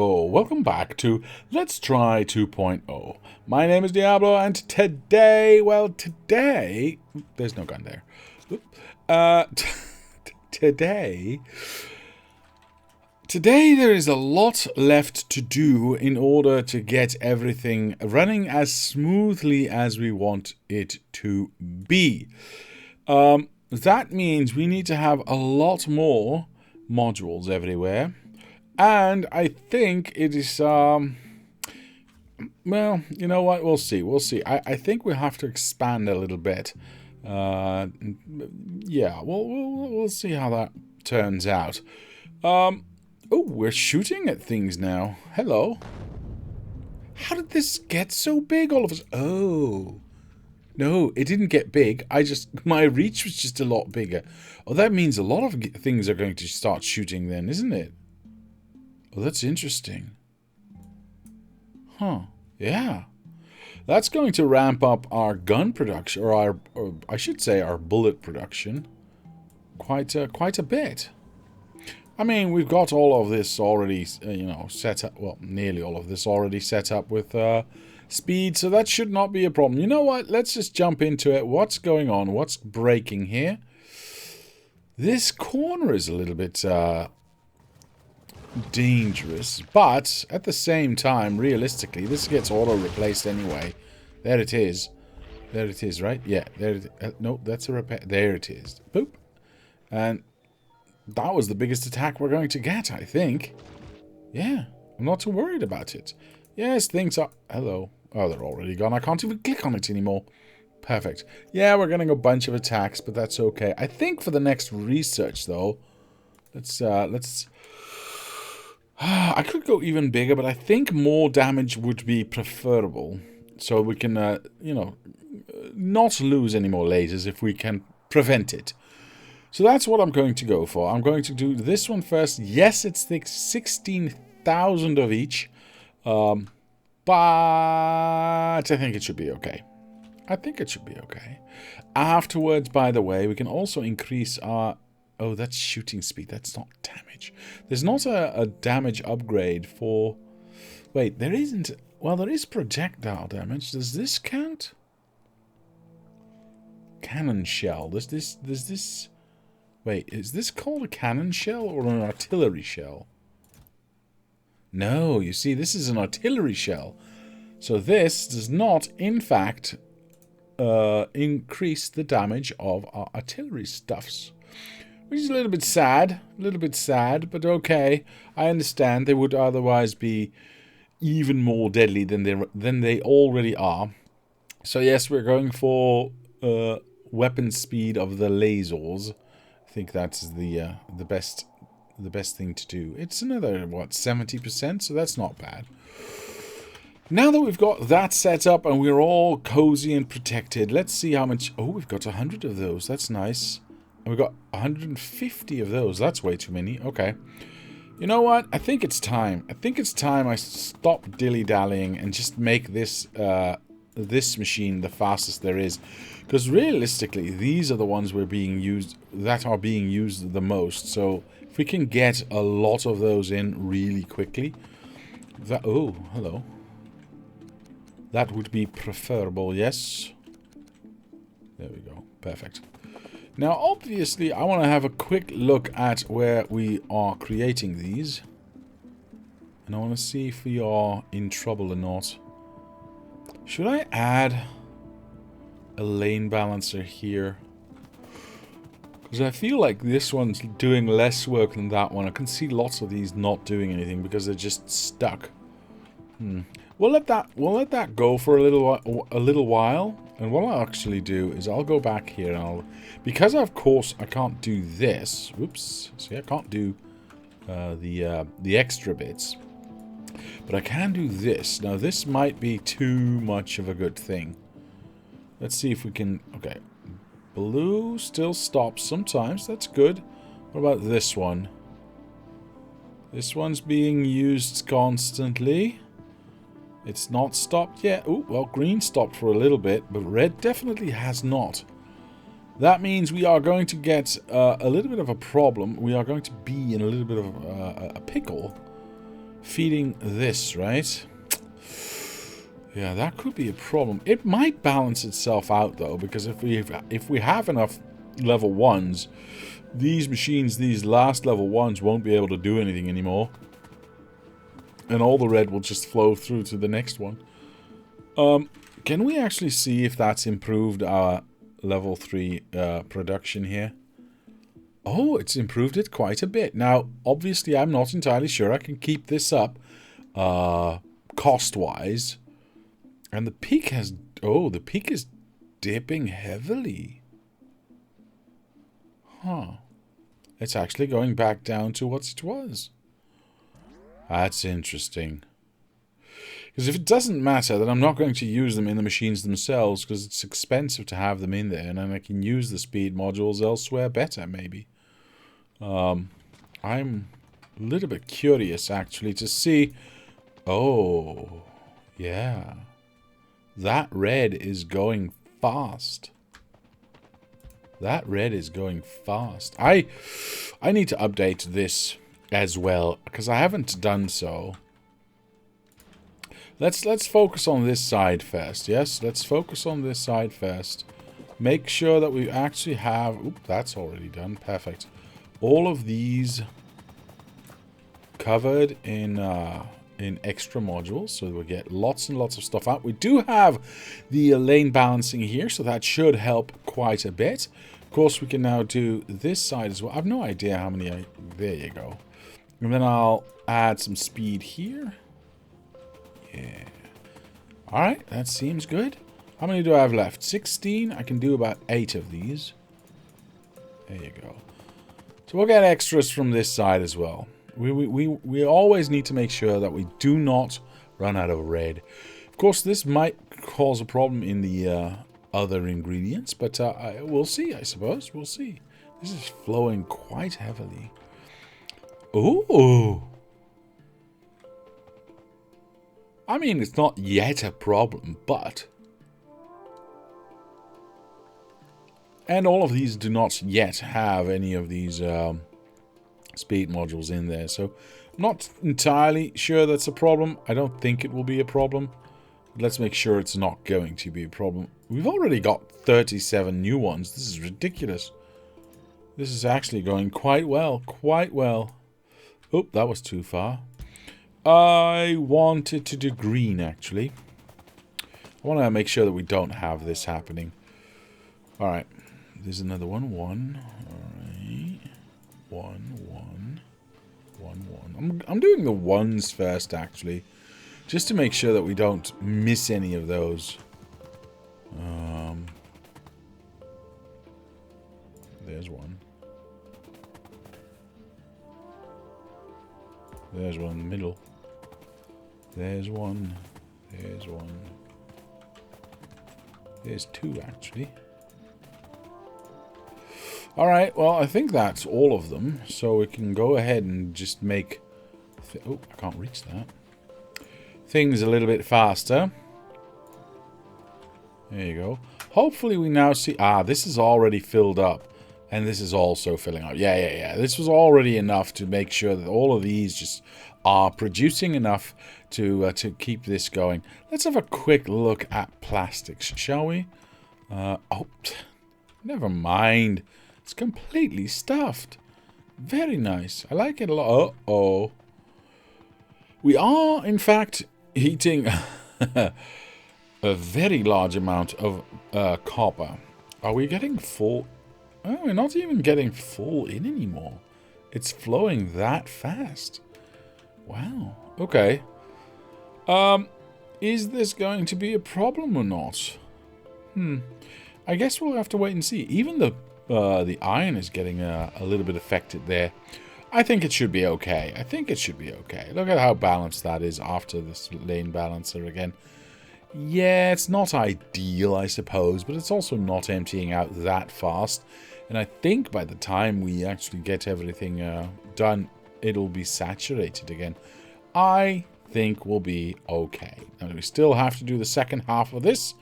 Hello, welcome back to Let's Try 2.0. My name is Diablo, and today, there's no gun there. Today there is a lot left to do in order to get everything running as smoothly as we want it to be. That means we need to have a lot more modules everywhere. And I think it is, well, you know what, we'll see. I think we have to expand a little bit. Yeah, we'll see how that turns out. Oh, we're shooting at things now. Hello. How did this get so big all of a sudden? Oh. No, it didn't get big. My reach was just a lot bigger. Oh, that means a lot of things are going to start shooting then, isn't it? Oh, that's interesting. Huh. Yeah. That's going to ramp up our gun production, or I should say our bullet production, quite a bit. I mean, we've got all of this already, set up. Well, nearly all of this already set up with speed, so that should not be a problem. You know what? Let's just jump into it. What's going on? What's breaking here? This corner is a little bit dangerous, but at the same time, realistically, this gets auto-replaced anyway. There it is. There it is, right? Yeah, there it is. No, that's a repair. There it is. Boop. And that was the biggest attack we're going to get, I think. Yeah, I'm not too worried about it. Yes, things are... Hello. Oh, they're already gone. I can't even click on it anymore. Perfect. Yeah, we're getting a bunch of attacks, but that's okay. I think for the next research, though, let's... I could go even bigger, but I think more damage would be preferable. So we can, not lose any more lasers if we can prevent it. So that's what I'm going to go for. I'm going to do this one first. Yes, it's 16,000 of each. But I think it should be okay. Afterwards, by the way, we can also increase our... Oh, that's shooting speed. That's not damage. There's not a damage upgrade for... Wait, there isn't... Well, there is projectile damage. Does this count? Cannon shell. Does this... Wait, is this called a cannon shell or an artillery shell? No, you see, this is an artillery shell. So this does not, in fact, increase the damage of our artillery stuffs. Which is a little bit sad, but okay. I understand they would otherwise be even more deadly than they already are. So yes, we're going for weapon speed of the lasers. I think that's the best thing to do. It's another, what, 70%, so that's not bad. Now that we've got that set up and we're all cozy and protected, let's see how much... Oh, we've got 100 of those. That's nice. And we've got 150 of those. That's way too many. Okay. You know what? I think it's time. I stop dilly-dallying and just make this this machine the fastest there is. Because realistically, these are the ones that are being used the most. So if we can get a lot of those in really quickly... Oh, hello. That would be preferable, yes. There we go. Perfect. Now, obviously, I want to have a quick look at where we are creating these. And I want to see if we are in trouble or not. Should I add a lane balancer here? Because I feel like this one's doing less work than that one. I can see lots of these not doing anything because they're just stuck. We'll let that go for a little while. And what I'll actually do is I'll go back here and because of course I can't do this. Whoops. See, I can't do the extra bits. But I can do this. Now this might be too much of a good thing. Let's see if we can... Okay. Blue still stops sometimes. That's good. What about this one? This one's being used constantly. It's not stopped yet. Oh, well, green stopped for a little bit, but red definitely has not. That means we are going to get a little bit of a problem. We are going to be in a little bit of a pickle feeding this, right? Yeah, that could be a problem. It might balance itself out though, because if we have enough level 1s, these machines, these last level 1s, won't be able to do anything anymore. And all the red will just flow through to the next one. Can we actually see if that's improved our level 3 production here? Oh, it's improved it quite a bit. Now, obviously, I'm not entirely sure I can keep this up cost-wise. And the peak has... Oh, the peak is dipping heavily. Huh. It's actually going back down to what it was. That's interesting. Because if it doesn't matter, then I'm not going to use them in the machines themselves, because it's expensive to have them in there, and then I can use the speed modules elsewhere better, maybe. I'm a little bit curious, actually, to see... Oh, yeah. That red is going fast. That red is going fast. I need to update this as well, because I haven't done so. Let's focus on this side first. Yes, let's focus on this side first. Make sure that we actually have... Oop, that's already done. Perfect. All of these covered in extra modules, so we get lots and lots of stuff out. We do have the lane balancing here, so that should help quite a bit. Of course, we can now do this side as well. I have no idea how many... There you go. And then I'll add some speed here. Yeah. Alright, that seems good. How many do I have left? 16. I can do about 8 of these. There you go. So we'll get extras from this side as well. We always need to make sure that we do not run out of red. Of course, this might cause a problem in the other ingredients, but we'll see, I suppose. We'll see. This is flowing quite heavily. Ooh! I mean, it's not yet a problem, but... And all of these do not yet have any of these speed modules in there, so I'm not entirely sure that's a problem. I don't think it will be a problem. Let's make sure it's not going to be a problem. We've already got 37 new ones. This is ridiculous. This is actually going quite well, quite well. Oh, that was too far. I wanted to do green, actually. I want to make sure that we don't have this happening. Alright. There's another one. One. Alright. One. I'm doing the ones first, actually. Just to make sure that we don't miss any of those. There's one. There's one in the middle. There's one. There's one. There's two, actually. Alright, well, I think that's all of them. So we can go ahead and just make... Oh, I can't reach that. Things a little bit faster. There you go. Hopefully we now see... Ah, this is already filled up. And this is also filling up. Yeah. This was already enough to make sure that all of these just are producing enough to keep this going. Let's have a quick look at plastics, shall we? Oh, never mind. It's completely stuffed. Very nice. I like it a lot. Uh-oh. We are, in fact, heating a very large amount of copper. Are we getting full... Oh, we're not even getting full in anymore. It's flowing that fast. Wow. Okay. Is this going to be a problem or not? I guess we'll have to wait and see. Even the iron is getting a little bit affected there. I think it should be okay. Look at how balanced that is after this lane balancer again. Yeah, it's not ideal, I suppose, but it's also not emptying out that fast. And I think by the time we actually get everything done, it'll be saturated again. I think we'll be okay. Now, we still have to do the second half of this,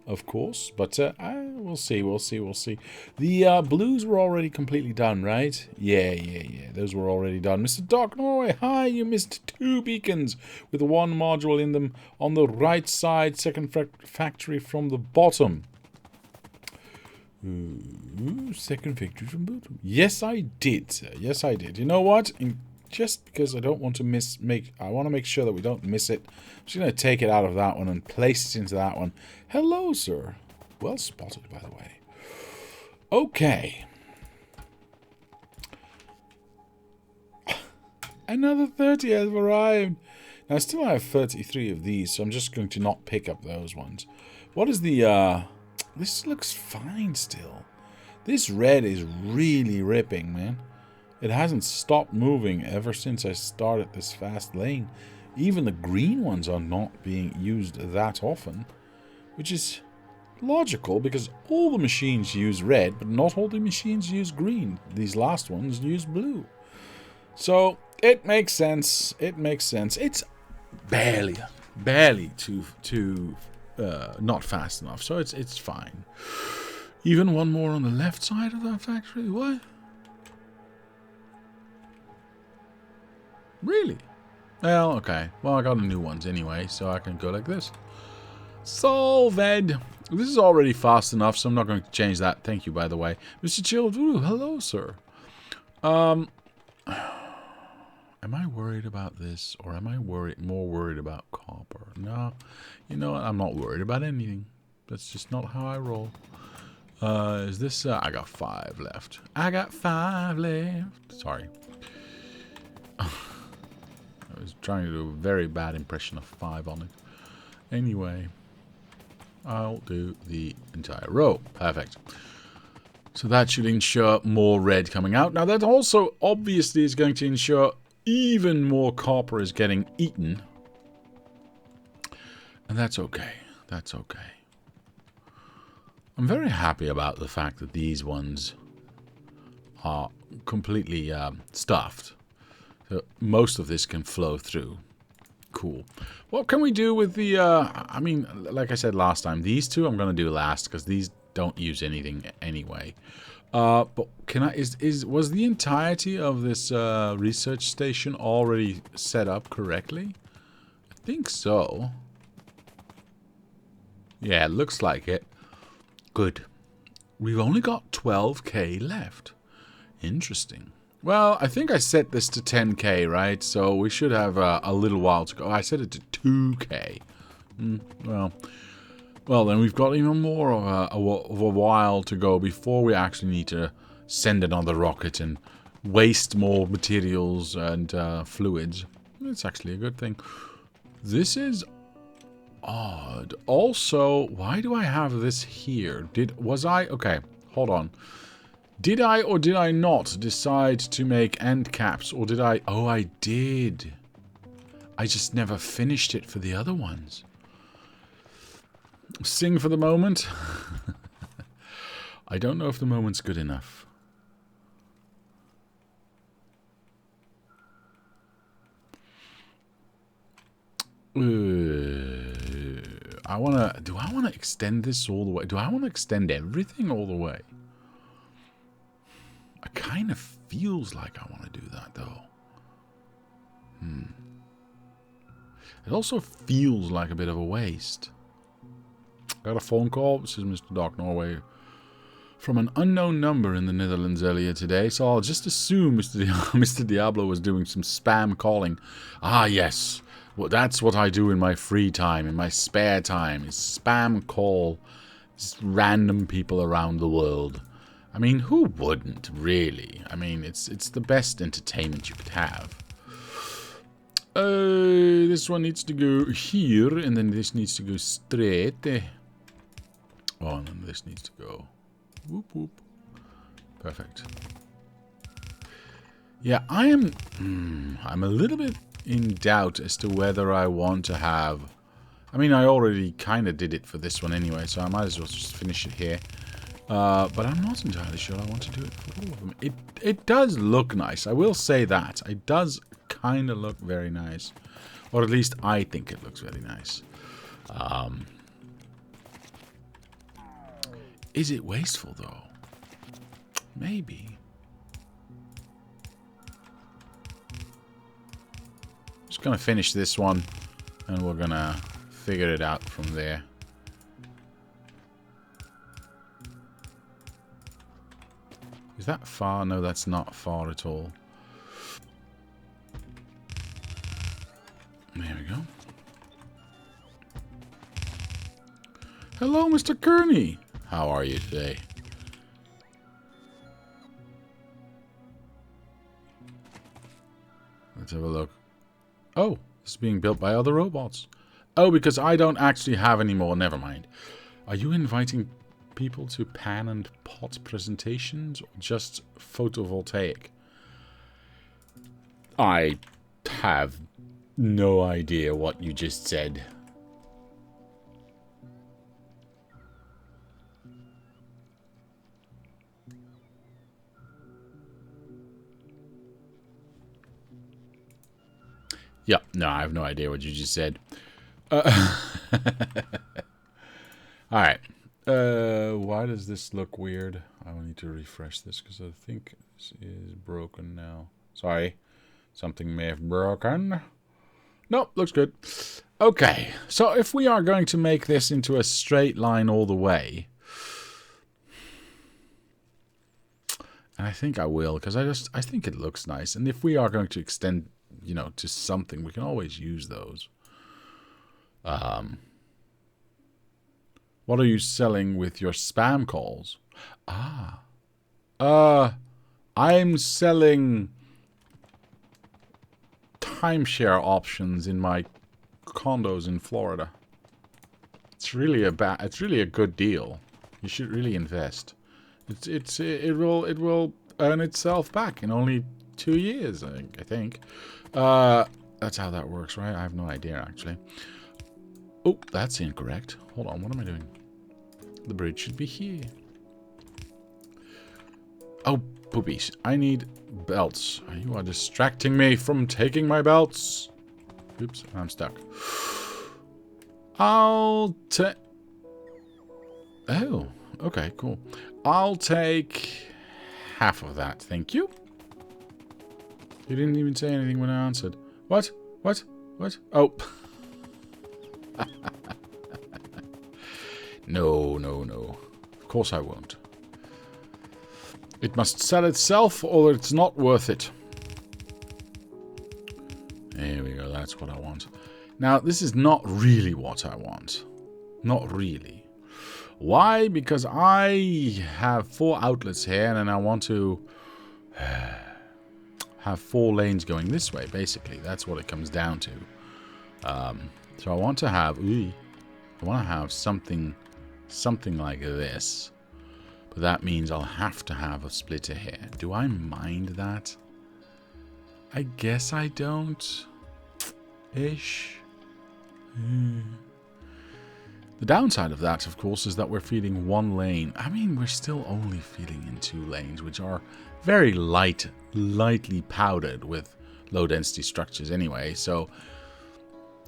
of course. But we'll see, we'll see, we'll see. The blues were already completely done, right? Yeah. Those were already done. Mr. Doc Norway, hi, you missed 2 beacons with 1 module in them on the right side, second factory from the bottom. Ooh, second factory from the bottom. Yes, I did, sir. Yes, I did. You know what? Just because I don't want to I want to make sure that we don't miss it. I'm just going to take it out of that one and place it into that one. Hello, sir. Well spotted, by the way. Okay. Another 30 has arrived. Now, I still have 33 of these, so I'm just going to not pick up those ones. What is the, This looks fine still. This red is really ripping, man. It hasn't stopped moving ever since I started this fast lane. Even the green ones are not being used that often, which is logical because all the machines use red, but not all the machines use green. These last ones use blue. So it makes sense. It makes sense. It's barely too not fast enough, so it's fine. Even one more on the left side of that factory. What? Really? Well, okay. Well, I got new ones anyway, so I can go like this. Solved. This is already fast enough, so I'm not going to change that. Thank you, by the way. Mr. Childru, hello, sir. Am I worried about this, or am I more worried about copper? No. You know what? I'm not worried about anything. That's just not how I roll. Is this... I got 5 left. I got 5 left. Sorry. I was trying to do a very bad impression of 5 on it. Anyway, I'll do the entire row. Perfect. So that should ensure more red coming out. Now that also obviously is going to ensure even more copper is getting eaten. And that's okay. That's okay. I'm very happy about the fact that these ones are completely stuffed. So most of this can flow through. Cool. What can we do with the, I mean, like I said last time, these two I'm going to do last because these don't use anything anyway. But can I, was the entirety of this research station already set up correctly? I think so. Yeah, it looks like it. Good. We've only got 12k left. Interesting. Well, I think I set this to 10k, right? So we should have a little while to go. I set it to 2k. Well, then we've got even more of a while to go before we actually need to send another rocket and waste more materials and fluids. It's actually a good thing. This is odd. Also, why do I have this here? Okay, hold on. Did I or did I not decide to make end caps, or did I? Oh, I did. I just never finished it for the other ones. Sing for the moment. I don't know if the moment's good enough. I wanna. Do I want to extend this all the way? Do I want to extend everything all the way? It kind of feels like I want to do that, though. It also feels like a bit of a waste. Got a phone call. This is Mr. Doc Norway from an unknown number in the Netherlands earlier today, so I'll just assume Mr. Diablo was doing some spam calling. Ah, yes. Well, that's what I do in my free time, in my spare time, is spam call just random people around the world. I mean, who wouldn't, really? I mean, it's the best entertainment you could have. This one needs to go here, and then this needs to go straight. Oh, and then this needs to go. Whoop, whoop. Perfect. Yeah, I'm a little bit in doubt as to whether I want to have... I mean, I already kind of did it for this one anyway, so I might as well just finish it here. But I'm not entirely sure I want to do it for all of them. It does look nice. I will say that. It does kind of look very nice. Or at least I think it looks very nice. Is it wasteful, though? Maybe. Just gonna finish this one, and we're gonna figure it out from there. Is that far? No, that's not far at all. There we go. Hello, Mr. Kearney. How are you today? Let's have a look. Oh, this is being built by other robots. Oh, because I don't actually have any more. Never mind. Are you inviting people to pan and pot presentations or just photovoltaic? I have no idea what you just said. Yeah, no, I have no idea what you just said. Alright. Why does this look weird? I will need to refresh this because I think this is broken now. Sorry. Something may have broken. Nope, looks good. Okay, so if we are going to make this into a straight line all the way, and I think I will, because I think it looks nice. And if we are going to extend, you know, to something, we can always use those. What are you selling with your spam calls? I'm selling timeshare options in my condos in Florida. It's really a good deal. You should really invest. It will earn itself back in only 2 years, I think. That's how that works, right? I have no idea, actually. Oh, that's incorrect. Hold on, what am I doing? The bridge should be here. Oh, poopies. I need belts. You are distracting me from taking my belts. Oops, I'm stuck. I'll take... Oh, okay, cool. I'll take half of that, thank you. You didn't even say anything when I answered. What? What? What? Oh. No, no, no. Of course I won't. It must sell itself or it's not worth it. There we go, that's what I want. Now, this is not really what I want. Not really. Why? Because I have 4 outlets here and I want to have 4 lanes going this way, basically. That's what it comes down to. So I want to have... I want to have something like this. But that means I'll have to have a splitter here. Do I mind that? I guess I don't. Ish. The downside of that, of course, is that we're feeding 1 lane. I mean, we're still only feeding in 2 lanes, which are very lightly powdered with low-density structures anyway. So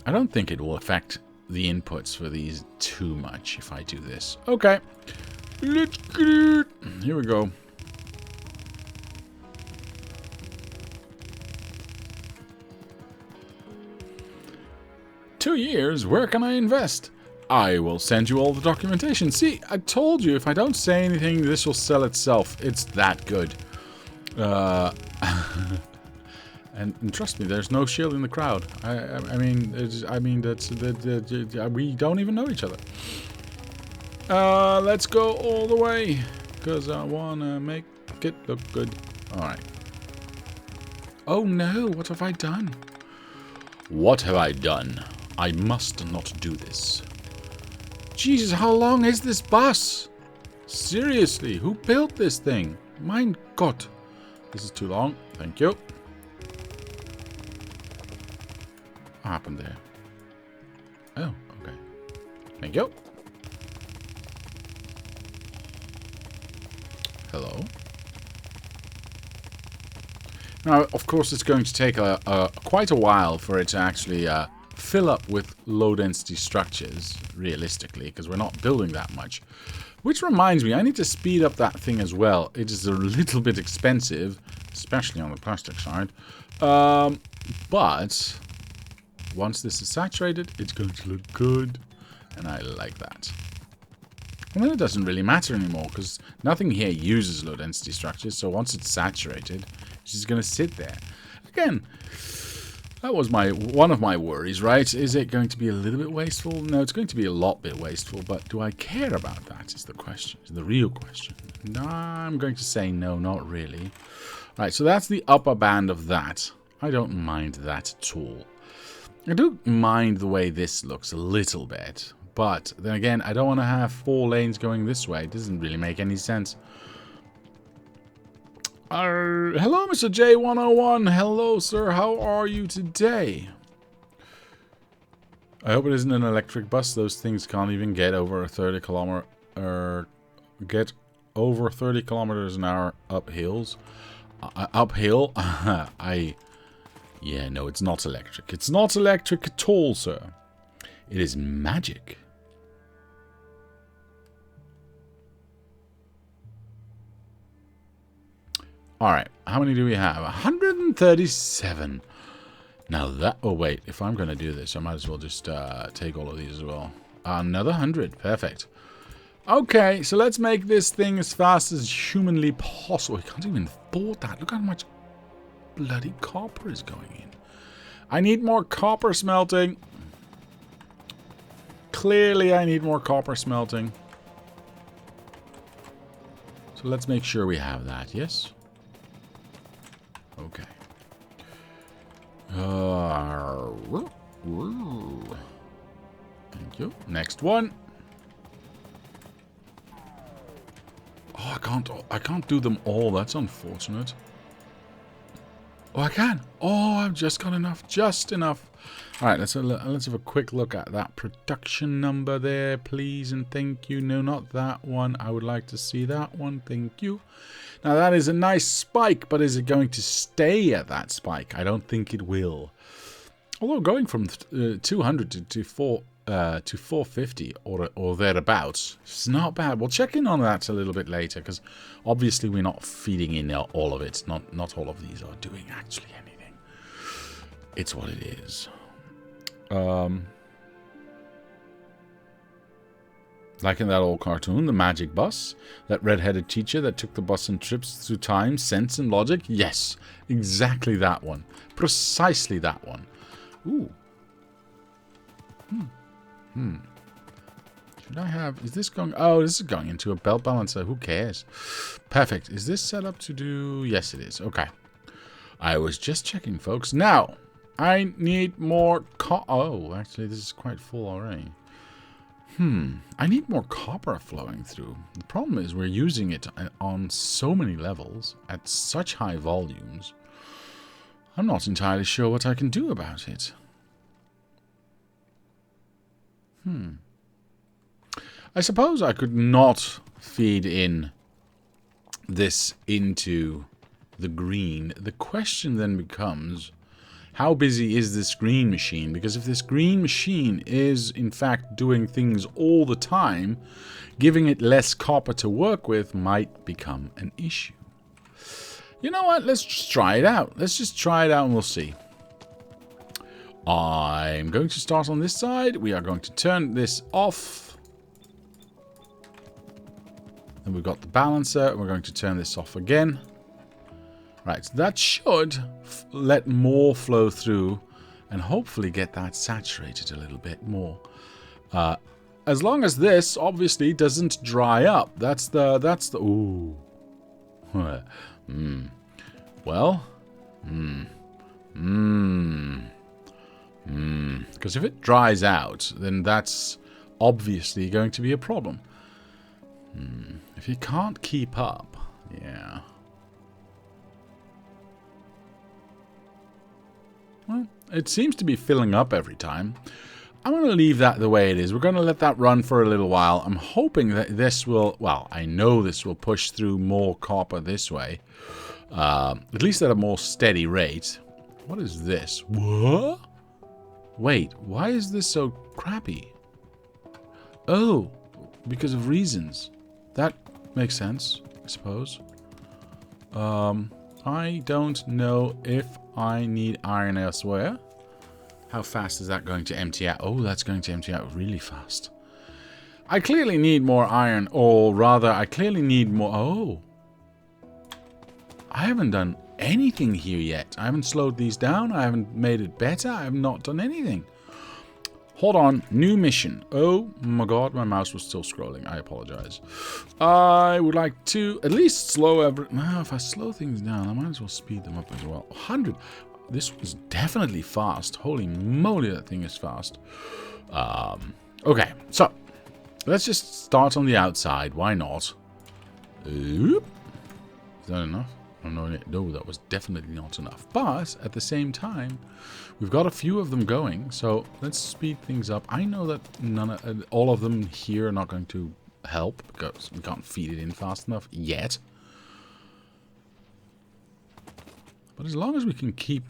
I don't think it will affect the inputs for these too much if I do this. Okay. Let's get it. Here we go. "2 years? Where can I invest?" I will send you all the documentation. See, I told you if I don't say anything, this will sell itself. It's that good. And trust me, there's no shield in the crowd. I mean, we don't even know each other. Let's go all the way, because I want to make it look good. Alright. Oh no, what have I done? What have I done? I must not do this. Jesus, how long is this bus? Seriously, who built this thing? Mein Gott. This is too long. Thank you. What happened there? Oh, okay. Thank you. Hello. Now, of course, it's going to take quite a while for it to actually fill up with low-density structures, realistically, because we're not building that much. Which reminds me, I need to speed up that thing as well. It is a little bit expensive, especially on the plastic side. But once this is saturated, it's going to look good. And I like that. And then it doesn't really matter anymore, because nothing here uses low density structures. So once it's saturated, it's just going to sit there. Again, that was one of my worries, right? Is it going to be a little bit wasteful? No, it's going to be a lot bit wasteful. But do I care about that is the question. Is the real question. No, I'm going to say no, not really. Right, so that's the upper band of that. I don't mind that at all. I do mind the way this looks a little bit. But then again, I don't want to have 4 lanes going this way. It doesn't really make any sense. Hello, Mr. J101. Hello, sir. How are you today? I hope it isn't an electric bus. Those things can't even get over a 30 kilometer... get over 30 kilometers an hour up hills. Uphill? Yeah, no, it's not electric. It's not electric at all, sir. It is magic. Alright, how many do we have? 137. Now that... Oh, wait. If I'm going to do this, I might as well just take all of these as well. Another 100. Perfect. Okay, so let's make this thing as fast as humanly possible. I can't even afford that. Look how much bloody copper is going in. I need more copper smelting. Clearly, I need more copper smelting. So let's make sure we have that, yes? Okay. Thank you. Next one. Oh, I can't do them all. That's unfortunate. Oh, I can. Oh, I've just got enough. Just enough. All right, let's have a quick look at that production number there, please, and thank you. No, not that one. I would like to see that one. Thank you. Now, that is a nice spike, but is it going to stay at that spike? I don't think it will. Although going from 200 to 450 or thereabouts, it's not bad. We'll check in on that a little bit later, because obviously we're not feeding in all of it. Not all of these are doing actually anything. It's what it is. Like in that old cartoon, the magic bus, that red-headed teacher that took the bus on trips through time, sense, and logic. Yes, exactly that one. Precisely that one. Ooh. Should I have... Is this going... Oh, this is going into a belt balancer. Who cares? Perfect. Is this set up to do... Yes, it is. Okay. I was just checking, folks. Now, I need more... Oh, actually, this is quite full already. I need more copper flowing through. The problem is we're using it on so many levels at such high volumes. I'm not entirely sure what I can do about it. I suppose I could not feed in this into the green. The question then becomes, how busy is this green machine? Because if this green machine is, in fact, doing things all the time, giving it less copper to work with might become an issue. You know what? Let's just try it out. Let's just try it out and we'll see. I'm going to start on this side. We are going to turn this off. Then we've got the balancer. We're going to turn this off again. Right, so that should let more flow through and hopefully get that saturated a little bit more. As long as this obviously doesn't dry up. That's the ooh. Well, because if it dries out, then that's obviously going to be a problem. If you can't keep up, yeah. Well, it seems to be filling up every time. I'm going to leave that the way it is. We're going to let that run for a little while. I'm hoping that this will... Well, I know this will push through more copper this way. At least at a more steady rate. What is this? What? Wait, why is this so crappy? Oh, because of reasons. That makes sense, I suppose. I don't know if I need iron elsewhere. How fast is that going to empty out? Oh, that's going to empty out really fast. I clearly need more iron, or rather, I clearly need more... Oh. I haven't done anything here yet. I haven't slowed these down. I haven't made it better. I have not done anything. Hold on. New mission. Oh my god, my mouse was still scrolling. I apologize. I would like to at least slow every... Now, if I slow things down, I might as well speed them up as well. 100. This was definitely fast. Holy moly, that thing is fast. Okay, so let's just start on the outside. Why not? Oop. Is that enough? Oh, no, that was definitely not enough. But at the same time, we've got a few of them going, so let's speed things up. I know that all of them here are not going to help because we can't feed it in fast enough yet. But as long as we can keep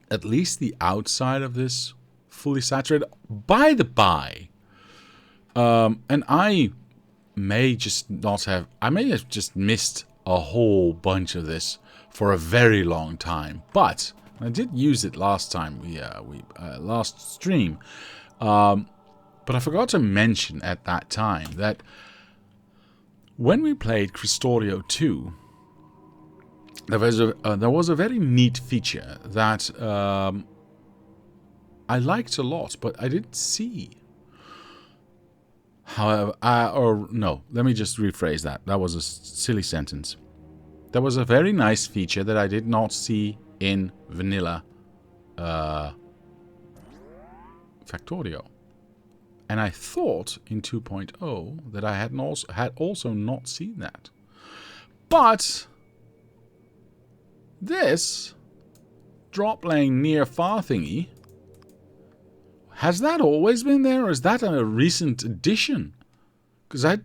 at least the outside of this fully saturated, by the by, and I may just not have, I may have just missed a whole bunch of this for a very long time, but I did use it last time last stream, but I forgot to mention at that time that when we played Factorio 2, there was a very neat feature that I liked a lot, but I didn't see. However, or no, let me just rephrase that. That was a silly sentence. There was a very nice feature that I did not see in vanilla Factorio. And I thought in 2.0 that I had also not seen that. But this drop lane near far thingy, has that always been there, or is that a recent addition? Because I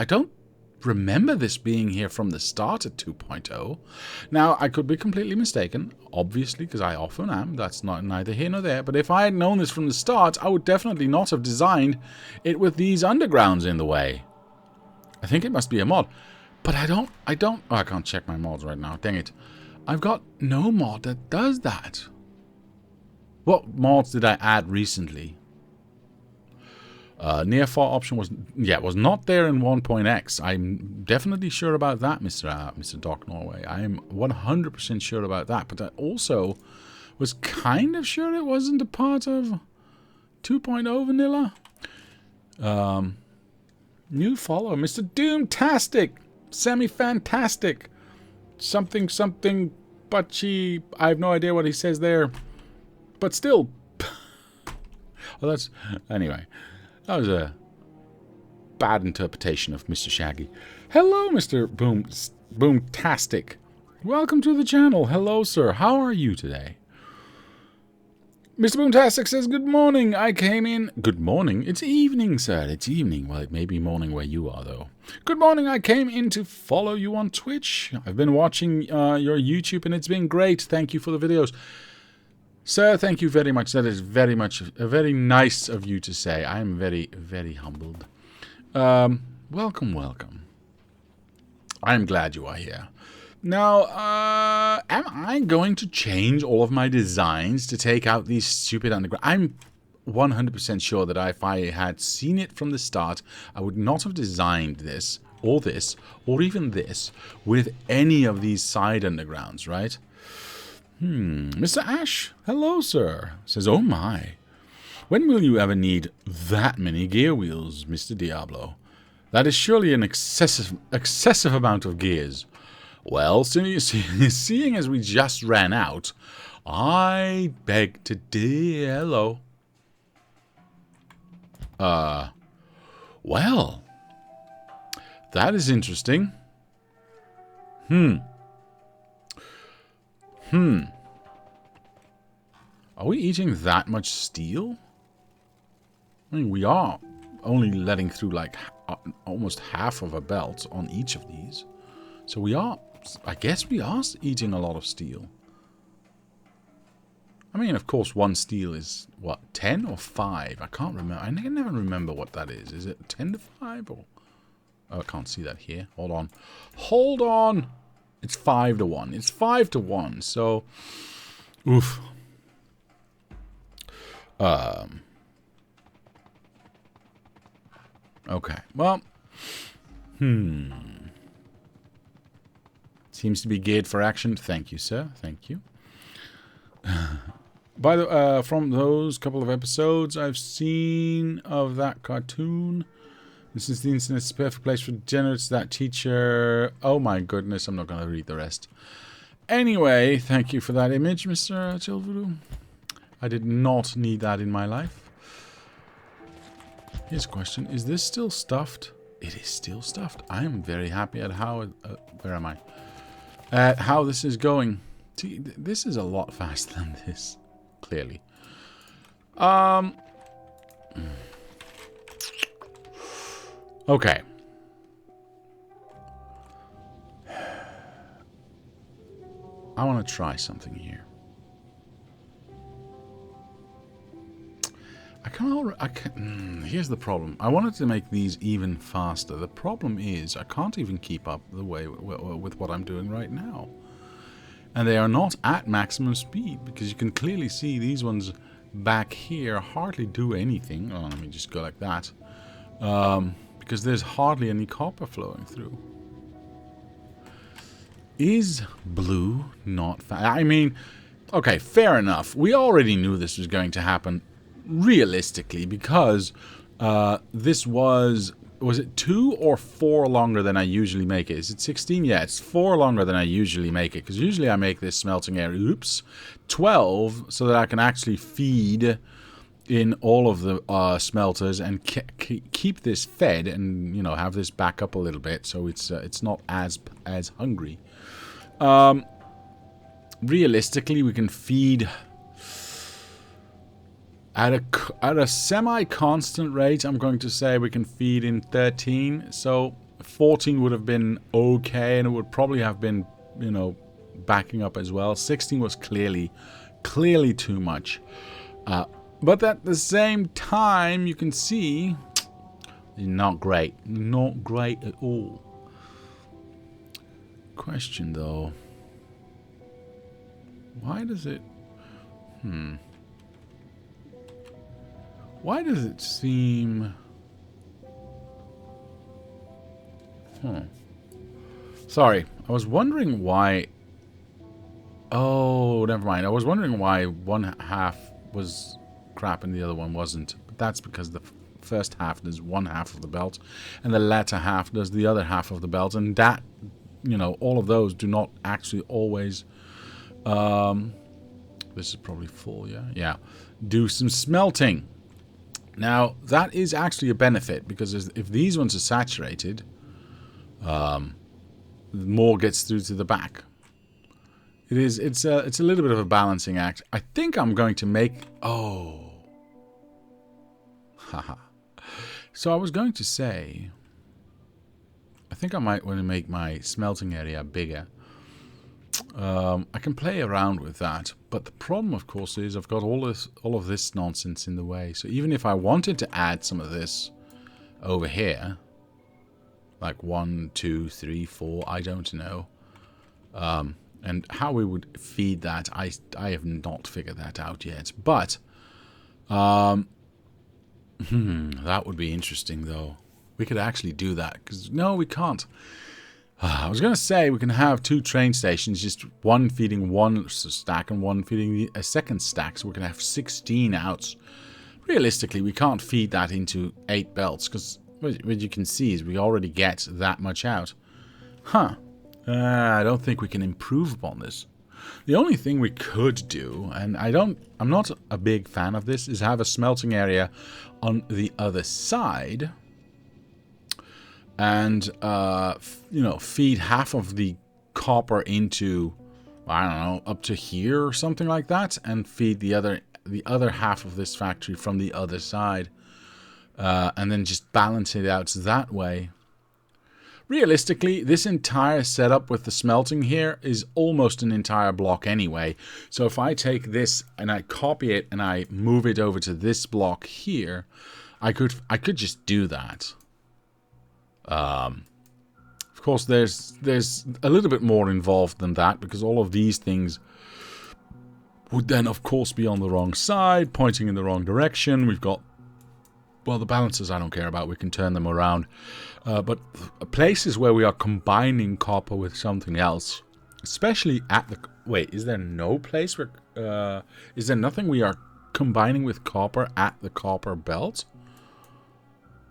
don't remember this being here from the start at 2.0. Now, I could be completely mistaken, obviously, because I often am. That's neither here nor there. But if I had known this from the start, I would definitely not have designed it with these undergrounds in the way. I think it must be a mod. But I don't... Oh, I can't check my mods right now. Dang it. I've got no mod that does that. What mods did I add recently? Near far option was not there in 1.x. I'm definitely sure about that, Mr. Doc Norway. I am 100% sure about that. But I also was kind of sure it wasn't a part of 2.0 vanilla. New follower, Mr. Doomtastic, semi-fantastic, something, butchy. I have no idea what he says there. But still, well, that's... Anyway, that was a bad interpretation of Mr. Shaggy. Hello, Mr. Boomtastic. Welcome to the channel. Hello, sir. How are you today? Mr. Boomtastic says, good morning. I came in... Good morning? It's evening, sir. It's evening. Well, it may be morning where you are, though. Good morning. I came in to follow you on Twitch. I've been watching your YouTube, and it's been great. Thank you for the videos. Sir, thank you very much. That is very nice of you to say. I am very, very humbled. Welcome, welcome. I am glad you are here. Now, am I going to change all of my designs to take out these stupid underground? I'm 100% sure that if I had seen it from the start, I would not have designed this, or even this, with any of these side undergrounds, right? Mr. Ash, hello, sir, says, oh my. When will you ever need that many gear wheels, Mr. Diablo? That is surely an excessive amount of gears. Well, seeing as we just ran out, I beg to hello. Well, that is interesting. Are we eating that much steel? I mean, we are only letting through like almost half of a belt on each of these. So we are, I guess we are eating a lot of steel. I mean, of course, one steel is, what, 10 or 5? I can't remember. I can never remember what that is. Is it 10 to 5 or... Oh, I can't see that here. Hold on. Hold on! It's 5 to 1. It's 5 to 1, so... Oof. Okay, well... Seems to be geared for action. Thank you, sir. Thank you. By the from those couple of episodes I've seen of that cartoon... This is the internet's perfect place for degenerates. That teacher... Oh my goodness, I'm not going to read the rest. Anyway, thank you for that image, Mr. Chilvoodoo. I did not need that in my life. Here's a question. Is this still stuffed? It is still stuffed. I am very happy at how... where am I? At how this is going. See, this is a lot faster than this. Clearly. Okay. I want to try something here. Here's the problem. I wanted to make these even faster. The problem is I can't even keep up the way with what I'm doing right now. And they are not at maximum speed, because you can clearly see these ones back here hardly do anything. Oh, let me just go like that. Because there's hardly any copper flowing through. Is blue not fast? I mean, okay, fair enough. We already knew this was going to happen realistically, because this was it 2 or 4 longer than I usually make it? Is it 16? Yeah, it's 4 longer than I usually make it, because usually I make this smelting area, 12, so that I can actually feed in all of the smelters and keep this fed, and you know, have this back up a little bit, so it's not as hungry. Realistically, we can feed at a semi-constant rate. I'm going to say we can feed in 13, so 14 would have been okay, and it would probably have been, you know, backing up as well. 16 was clearly too much. But at the same time, you can see, not great. Not great at all. Question, though. Why does it... Why does it seem... Sorry, I was wondering why... Oh, never mind. I was wondering why one half was crap and the other one wasn't. But that's because the first half does one half of the belt, and the latter half does the other half of the belt, and that, you know, all of those do not actually always... this is probably full, yeah? Yeah. Do some smelting. Now, that is actually a benefit, because if these ones are saturated, more gets through to the back. It's a little bit of a balancing act. I think I'm going to make... Oh. Haha. So I was going to say... I think I might want to make my smelting area bigger. I can play around with that, but the problem, of course, is I've got all of this nonsense in the way. So even if I wanted to add some of this over here, like 1, 2, 3, 4, I don't know, and how we would feed that, I have not figured that out yet. But that would be interesting, though. We could actually do that, because no, we can't. I was going to say we can have 2 train stations, just one feeding one stack and one feeding a second stack, so we can have 16 outs. Realistically, we can't feed that into 8 belts, because what you can see is we already get that much out. I don't think we can improve upon this. The only thing we could do, and I'm not a big fan of this, is have a smelting area on the other side. And, you know, feed half of the copper into, I don't know, up to here or something like that, and feed the other half of this factory from the other side, and then just balance it out that way. Realistically, this entire setup with the smelting here is almost an entire block anyway. So if I take this and I copy it and I move it over to this block here, I could just do that. Of course, there's a little bit more involved than that, because all of these things would then, of course, be on the wrong side, pointing in the wrong direction. We've got, well, the balancers I don't care about. We can turn them around. But places where we are combining copper with something else, especially at the... Wait, is there no place where... is there nothing we are combining with copper at the copper belt?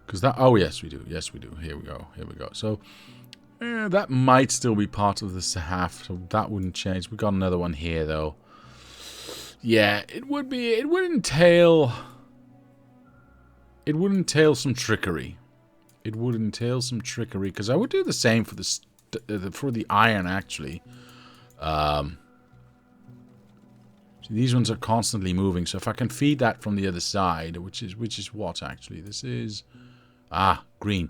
Because that... Oh, yes, we do. Yes, we do. Here we go. Here we go. So, that might still be part of this half, so that wouldn't change. We got another one here, though. Yeah, it would be... It would entail... It would entail some trickery. It would entail some trickery, because I would do the same for the iron, actually. See, these ones are constantly moving, so if I can feed that from the other side, which is what, actually? This is... Ah, green.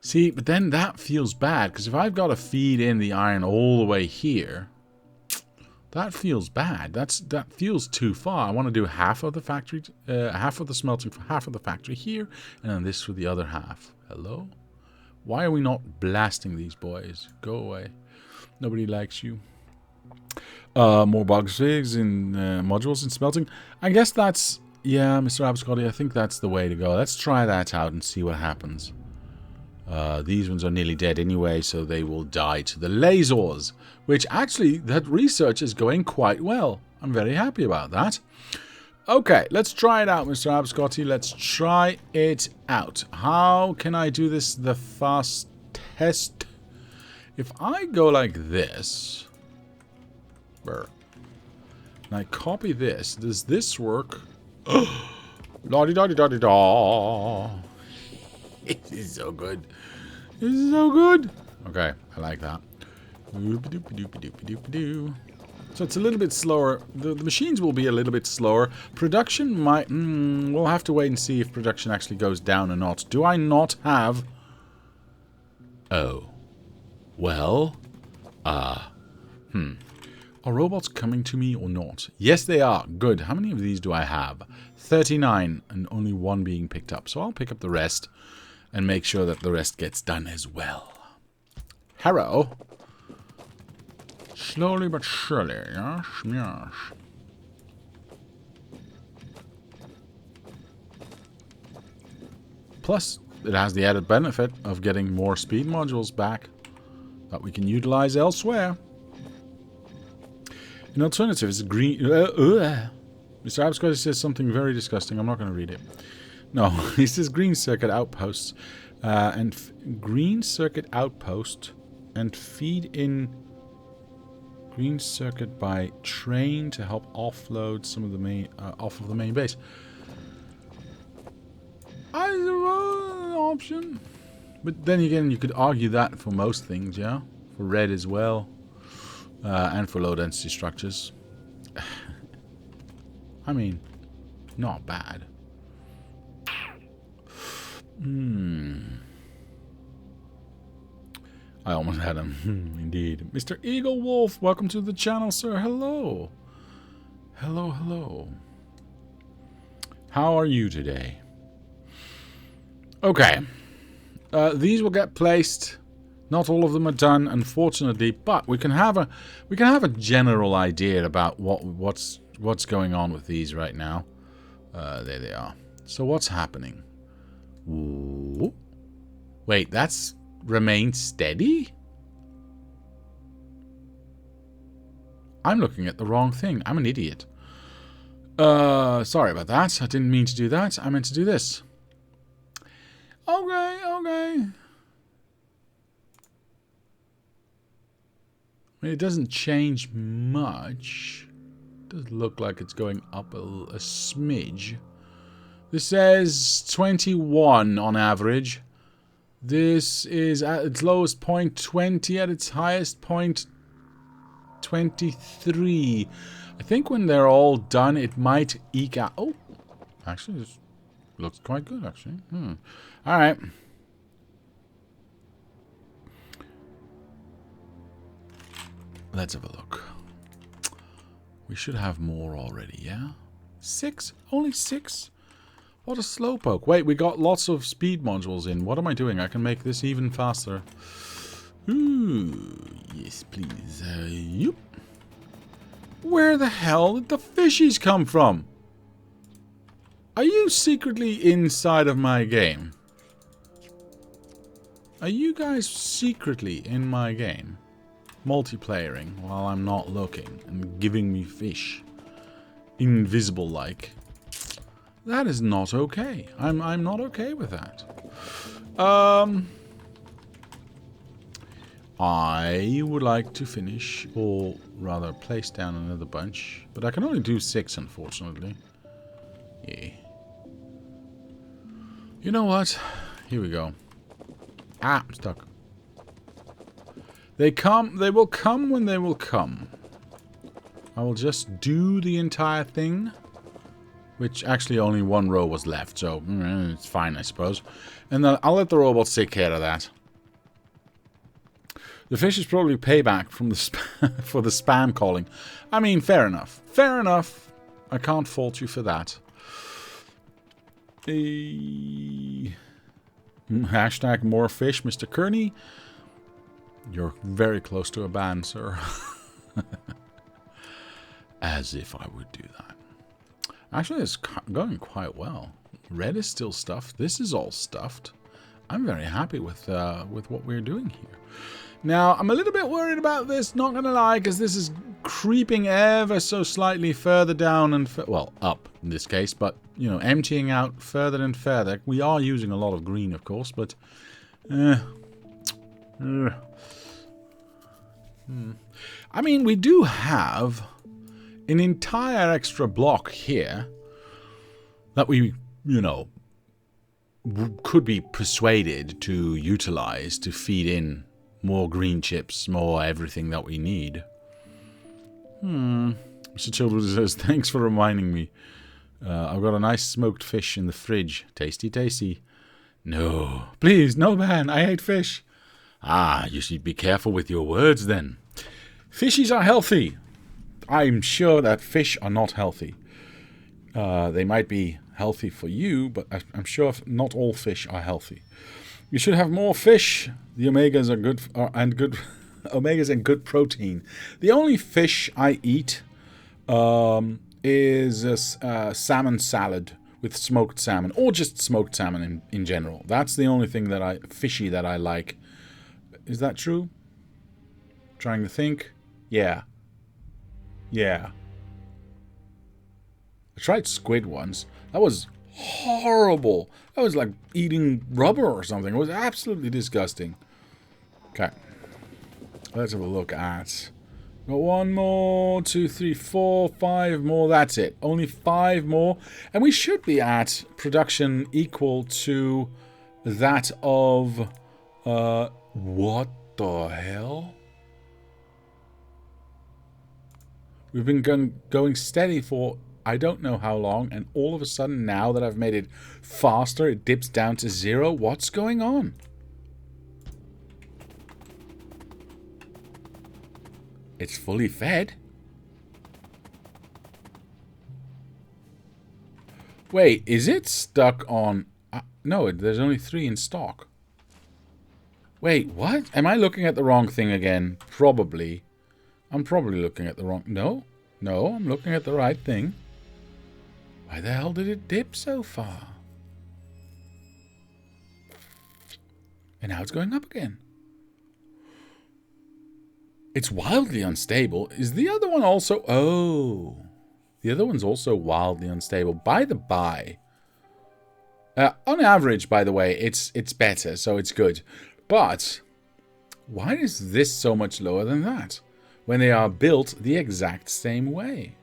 See, but then that feels bad, because if I've got to feed in the iron all the way here, that feels bad. That feels too far. I want to do half of the factory, half of the smelting for half of the factory here, and then this for the other half. Hello? Why are we not blasting these boys? Go away. Nobody likes you. More bug figs in modules and smelting. I guess that's... Yeah, Mr. Abscotty, I think that's the way to go. Let's try that out and see what happens. These ones are nearly dead anyway, so they will die to the lasers. Which, actually, that research is going quite well. I'm very happy about that. Okay, let's try it out, Mr. Abscotty. Let's try it out. How can I do this the fastest? If I go like this... And I copy this. Does this work? La-di-da-di-da-di-da. This is so good. This is so good. Okay, I like that. So it's a little bit slower. The machines will be a little bit slower. Production might... we'll have to wait and see if production actually goes down or not. Do I not have... Oh. Well... Are robots coming to me or not? Yes, they are. Good. How many of these do I have? 39, and only one being picked up. So I'll pick up the rest and make sure that the rest gets done as well. Harrow. Slowly but surely. Yes, yes. Plus, it has the added benefit of getting more speed modules back that we can utilize elsewhere. An alternative is green... Mr. Abscotty says something very disgusting. I'm not going to read it. No, he says green circuit outposts. Green circuit outpost and feed in green circuit by train to help offload some of the main off of the main base. I suppose an option. But then again, you could argue that for most things, yeah? For red as well. And for low density structures. I mean, not bad. I almost had him. Indeed. Mr. Eagle Wolf, welcome to the channel, sir. Hello. Hello, hello. How are you today? Okay. These will get placed. Not all of them are done, unfortunately, but we can have a general idea about what's going on with these right now. There they are. So what's happening? Ooh. Wait, that's remained steady? I'm looking at the wrong thing. I'm an idiot. Sorry about that. I didn't mean to do that. I meant to do this. Okay, okay. I mean, it doesn't change much. It does look like it's going up a smidge. This says 21 on average. This is at its lowest point 20, at its highest point 23. I think when they're all done, it might eke out. Oh, actually, this looks quite good, actually. All right. Let's have a look. We should have more already, yeah? 6? Only 6? What a slowpoke. Wait, we got lots of speed modules in. What am I doing? I can make this even faster. Ooh, yes, please. Yep. Where the hell did the fishies come from? Are you secretly inside of my game? Are you guys secretly in my game? Multiplayering while I'm not looking and giving me fish. Invisible like. That is not okay. I'm not okay with that. I would like to finish, or rather place down another bunch. But I can only do 6, unfortunately. Yeah. You know what? Here we go. Ah, I'm stuck. They will come when they will come. I will just do the entire thing. Which actually only one row was left, so it's fine, I suppose. And then I'll let the robots take care of that. The fish is probably payback from the for the spam calling. I mean, fair enough. Fair enough. I can't fault you for that. Hashtag more fish, Mr. Kearney. You're very close to a ban, sir. As if I would do that. Actually, it's going quite well. Red is still stuffed. This is all stuffed. I'm very happy with what we're doing here. Now, I'm a little bit worried about this, not going to lie, because this is creeping ever so slightly further down and, well, up in this case, but, you know, emptying out further and further. We are using a lot of green, of course, but... I mean, we do have an entire extra block here that we, you know, could be persuaded to utilize to feed in more green chips, more everything that we need. Mr. Children says, thanks for reminding me. I've got a nice smoked fish in the fridge. Tasty, tasty. No, please, no man, I hate fish. Ah, you should be careful with your words then. Fishies are healthy. I'm sure that fish are not healthy. They might be healthy for you, but I'm sure not all fish are healthy. You should have more fish. The omegas are good omegas and good protein. The only fish I eat is a salmon salad with smoked salmon, or just smoked salmon in general. That's the only thing fishy that I like. Is that true? Trying to think. Yeah. Yeah. I tried squid once. That was horrible. That was like eating rubber or something. It was absolutely disgusting. Okay. Let's have a look at... Got 1 more, 2, 3, 4, 5 more. That's it. Only 5 more. And we should be at production equal to that of... what the hell? We've been going steady for I don't know how long, and all of a sudden now that I've made it faster, it dips down to 0. What's going on? It's fully fed. Wait, is it stuck on... no, there's only 3 in stock. Wait, what? Am I looking at the wrong thing again? Probably. I'm probably looking at the wrong... No? No, I'm looking at the right thing. Why the hell did it dip so far? And now it's going up again. It's wildly unstable. Is the other one also... Oh. The other one's also wildly unstable. By the by. On average, by the way, it's better, so it's good. But why is this so much lower than that? When they are built the exact same way.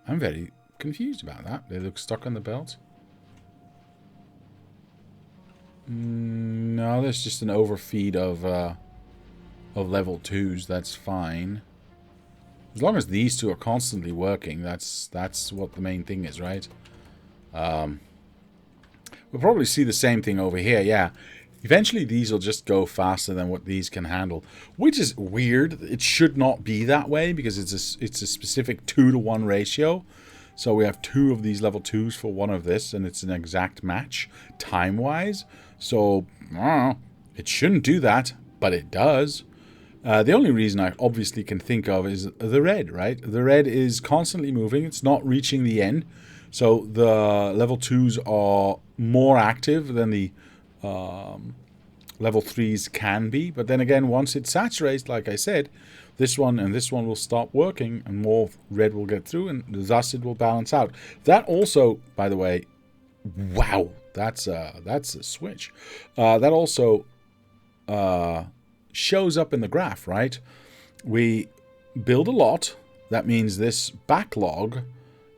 I'm very confused about that. They look stuck on the belt. No, there's just an overfeed of level 2s. That's fine. As long as these two are constantly working, that's what the main thing is, right? We'll probably see the same thing over here, yeah. Eventually these will just go faster than what these can handle. Which is weird. It should not be that way because it's a specific 2-to-1 ratio. So we have 2 of these level 2s for 1 of this, and it's an exact match time-wise. So it shouldn't do that, but it does. The only reason I obviously can think of is the red, right? The red is constantly moving. It's not reaching the end. So the level 2s are more active than the level 3s can be. But then again, once it saturates, like I said, this one and this one will stop working and more red will get through, and thus it will balance out. That also, by the way, wow, that's a switch. That also shows up in the graph, right? We build a lot. That means this backlog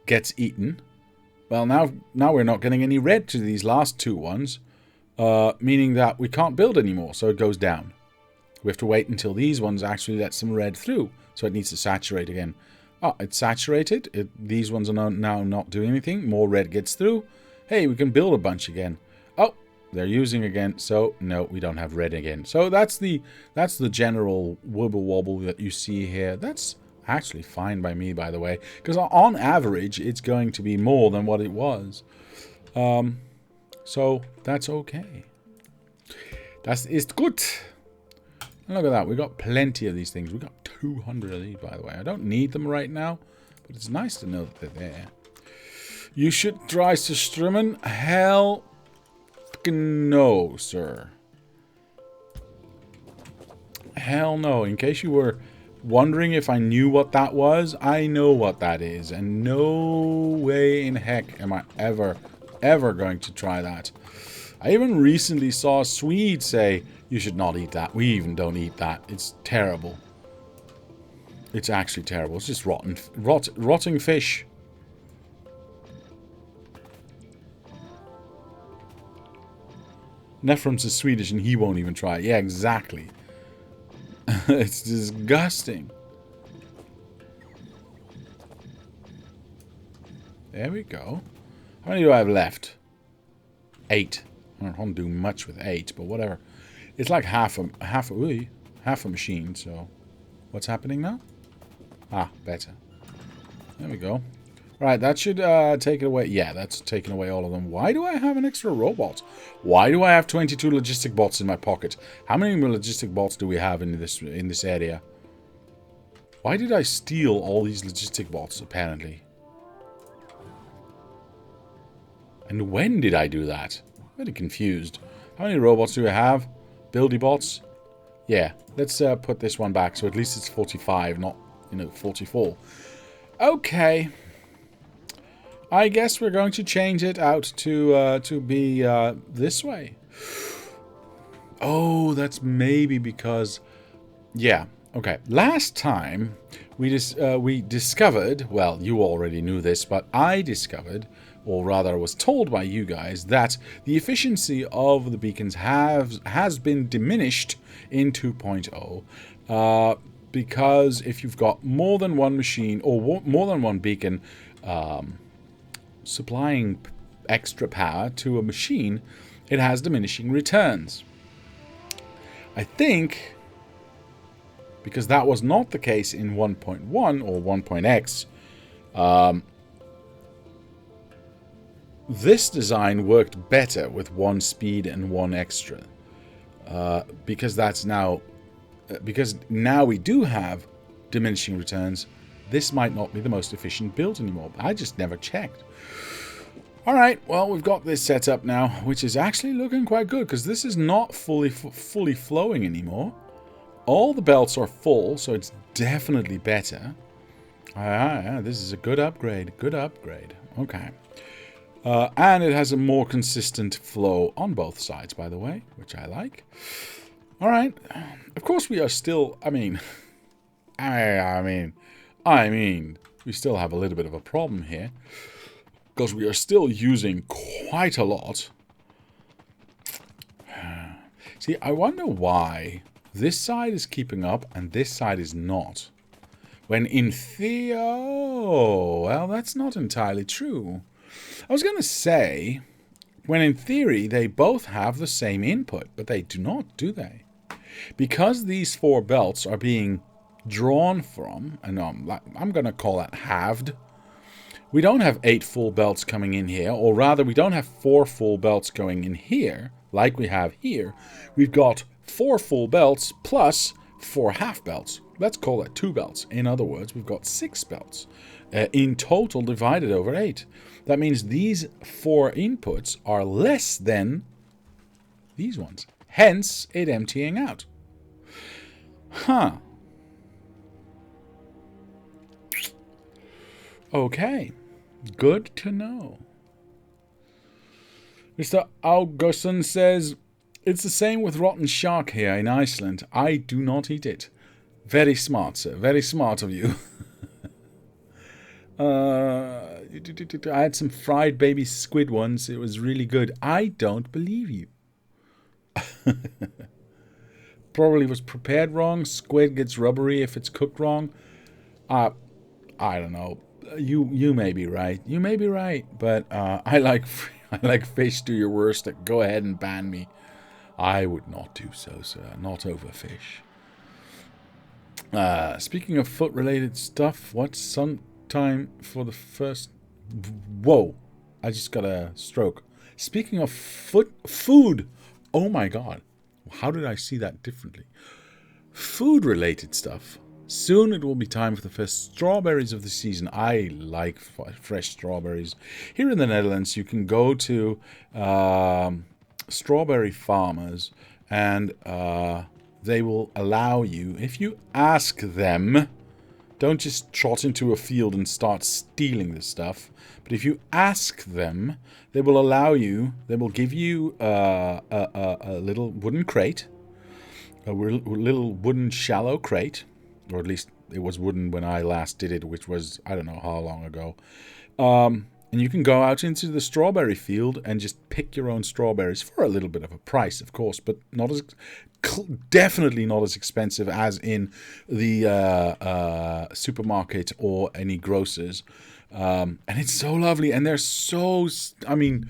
gets eaten. Well, now we're not getting any red to these last 2 ones, meaning that we can't build anymore, so it goes down. We have to wait until these ones actually let some red through, so it needs to saturate again. Oh, it's saturated. These ones are now not doing anything. More red gets through. Hey, we can build a bunch again. Oh, they're using again, so no, we don't have red again. So that's the general wibble wobble that you see here. That's actually fine by me, by the way, because on average, it's going to be more than what it was. So that's okay. Das ist gut. And look at that. We got plenty of these things. We got 200 of these, by the way. I don't need them right now, but it's nice to know that they're there. You should try to streamen. Hell no, sir. Hell no. In case you were wondering if I knew what that was, I know what that is. And no way in heck am I ever going to try that. I even recently saw a Swede say, you should not eat that. We even don't eat that. It's terrible. It's actually terrible. It's just rotting fish. Nefrum's is Swedish and he won't even try it. Yeah, exactly. It's disgusting. There we go. How many do I have left? 8. I don't do much with 8, but whatever. It's like half a machine, so what's happening now? Ah, better. There we go. Right, that should take it away. Yeah, that's taken away all of them. Why do I have an extra robot? Why do I have 22 logistic bots in my pocket? How many logistic bots do we have in this area? Why did I steal all these logistic bots, apparently? And when did I do that? I'm very confused. How many robots do we have? Buildy bots? Yeah, let's put this one back, so at least it's 45, not, 44. Okay. I guess we're going to change it out to be this way. Oh, that's maybe because... Yeah, okay. Last time, we discovered... Well, you already knew this, but I discovered... or rather was told by you guys, that the efficiency of the beacons has been diminished in 2.0 because if you've got more than one machine or more than one beacon supplying extra power to a machine, it has diminishing returns. I think because that was not the case in 1.1 or 1.x, this design worked better with 1 speed and 1 extra. Because now we do have diminishing returns, this might not be the most efficient build anymore. I just never checked. Alright, well, we've got this set up now, which is actually looking quite good, because this is not fully flowing anymore. All the belts are full, so it's definitely better. This is a good upgrade. Good upgrade. Okay. And it has a more consistent flow on both sides, by the way, which I like. All right. Of course, we are still, I mean, we still have a little bit of a problem here because we are still using quite a lot. See, I wonder why this side is keeping up and this side is not. When in theory, oh, well, that's not entirely true. I was going to say, when in theory they both have the same input, but they do not, do they? Because these 4 belts are being drawn from, and I'm going to call that halved, We don't have 8 full belts coming in here, or rather we don't have 4 full belts going in here, like we have here. We've got 4 full belts plus 4 half belts. Let's call it 2 belts. In other words, we've got 6 belts in total divided over 8. That means these 4 inputs are less than these ones. Hence, it emptying out. Huh. Okay. Good to know. Mr. Augustin says, it's the same with rotten shark here in Iceland. I do not eat it. Very smart, sir. Very smart of you. I had some fried baby squid once. It was really good. I don't believe you. Probably was prepared wrong. Squid gets rubbery if it's cooked wrong. I don't know. You may be right. You may be right. But I like fish. Do your worst. Go ahead and ban me. I would not do so, sir. Not over fish. Speaking of foot-related stuff, what's sometime for the first... Whoa. I just got a stroke. Speaking of food. Oh my god. How did I see that differently? Food-related stuff. Soon it will be time for the first strawberries of the season. I like fresh strawberries. Here in the Netherlands, you can go to strawberry farmers and they will allow you, if you ask them, don't just trot into a field and start stealing the stuff, but if you ask them, they will allow you, they will give you a little wooden crate, a little wooden shallow crate, or at least it was wooden when I last did it, which was, I don't know how long ago. And you can go out into the strawberry field and just pick your own strawberries for a little bit of a price, of course, but not as definitely not as expensive as in the supermarket or any grocers. And it's so lovely, and they're so, I mean,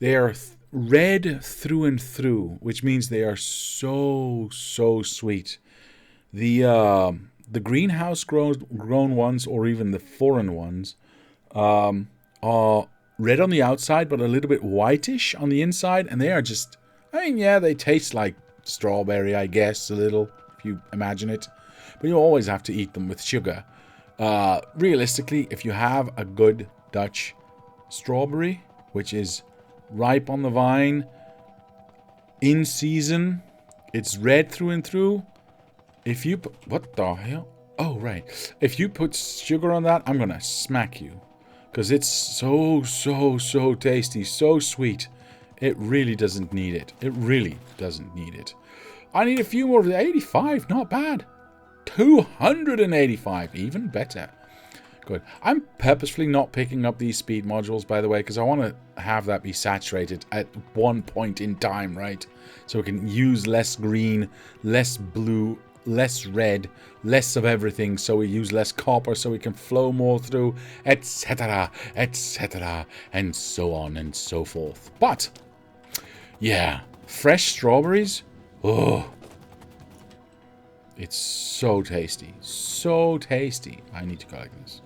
they are red through and through, which means they are so sweet. The greenhouse grown ones, or even the foreign ones, are red on the outside, but a little bit whitish on the inside, and they are just, I mean, yeah, they taste like strawberry, I guess, a little, if you imagine it, but you always have to eat them with sugar. Realistically, if you have a good Dutch strawberry, which is ripe on the vine, in season, it's red through and through, if you put, what the hell? Oh, right. If you put sugar on that, I'm gonna smack you. Because it's so tasty, so sweet. It really doesn't need it. It really doesn't need it. I need a few more of the 85. Not bad. 285. Even better. Good. I'm purposefully not picking up these speed modules, by the way, because I want to have that be saturated at one point in time, right? So we can use less green, less blue, less red, less of everything, so we use less copper, so we can flow more through, etc., and so on and so forth. But yeah, fresh strawberries, oh, it's so tasty, so tasty. I need to go like this.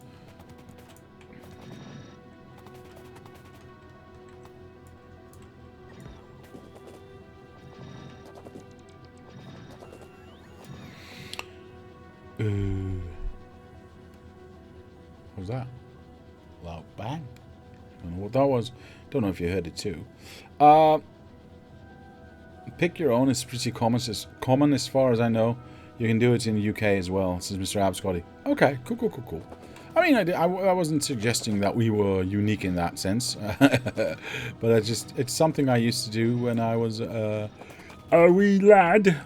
What was that? Loud bang. Don't know what that was. Don't know if you heard it too. Pick your own is pretty common as far as I know. You can do it in the UK as well, says Mr. Abscotty. Okay, cool. I mean, I wasn't suggesting that we were unique in that sense, but it's something I used to do when I was a wee lad,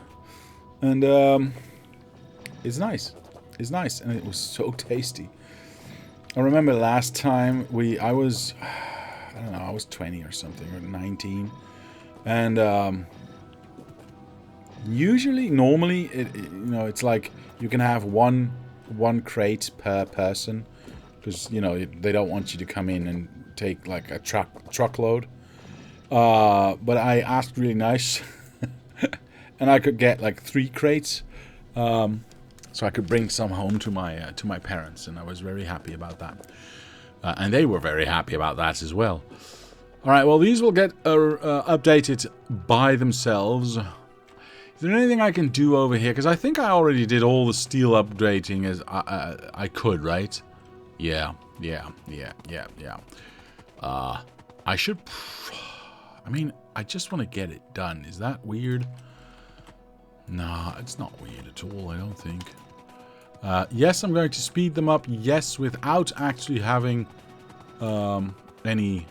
and it's nice. It's nice, and it was so tasty. I remember last time I was 20 or something, or 19, and normally, it's like you can have one crate per person, because they don't want you to come in and take like a truckload. But I asked really nice, and I could get like 3 crates. So I could bring some home to my parents, and I was very happy about that. And they were very happy about that as well. Alright, well, these will get updated by themselves. Is there anything I can do over here? Because I think I already did all the steel updating as I could, right? Yeah. I should... I mean, I just want to get it done. Is that weird? Nah, it's not weird at all, I don't think. Yes, I'm going to speed them up. Yes, without actually having any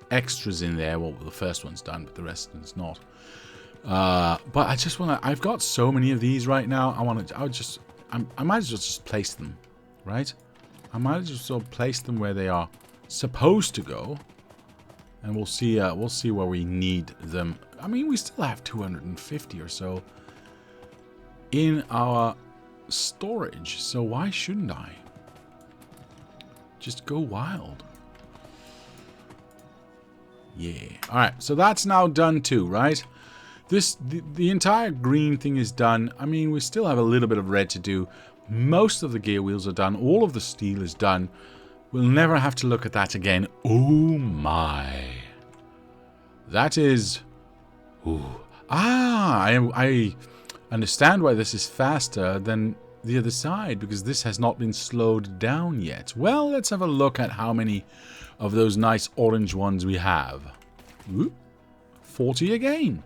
extras in there. Well, the first one's done, but the rest is not. But I just want to... I've got so many of these right now. I might as well just place them, right? I might as well place them where they are supposed to go. And we'll see where we need them. I mean, we still have 250 or so in our storage. So why shouldn't I? Just go wild. Yeah. Alright, so that's now done too, right? The entire green thing is done. I mean, we still have a little bit of red to do. Most of the gear wheels are done. All of the steel is done. We'll never have to look at that again. Oh my. That is... Ooh. Ah, I understand why this is faster than the other side, because this has not been slowed down yet. Well, let's have a look at how many of those nice orange ones we have. Ooh, 40 again.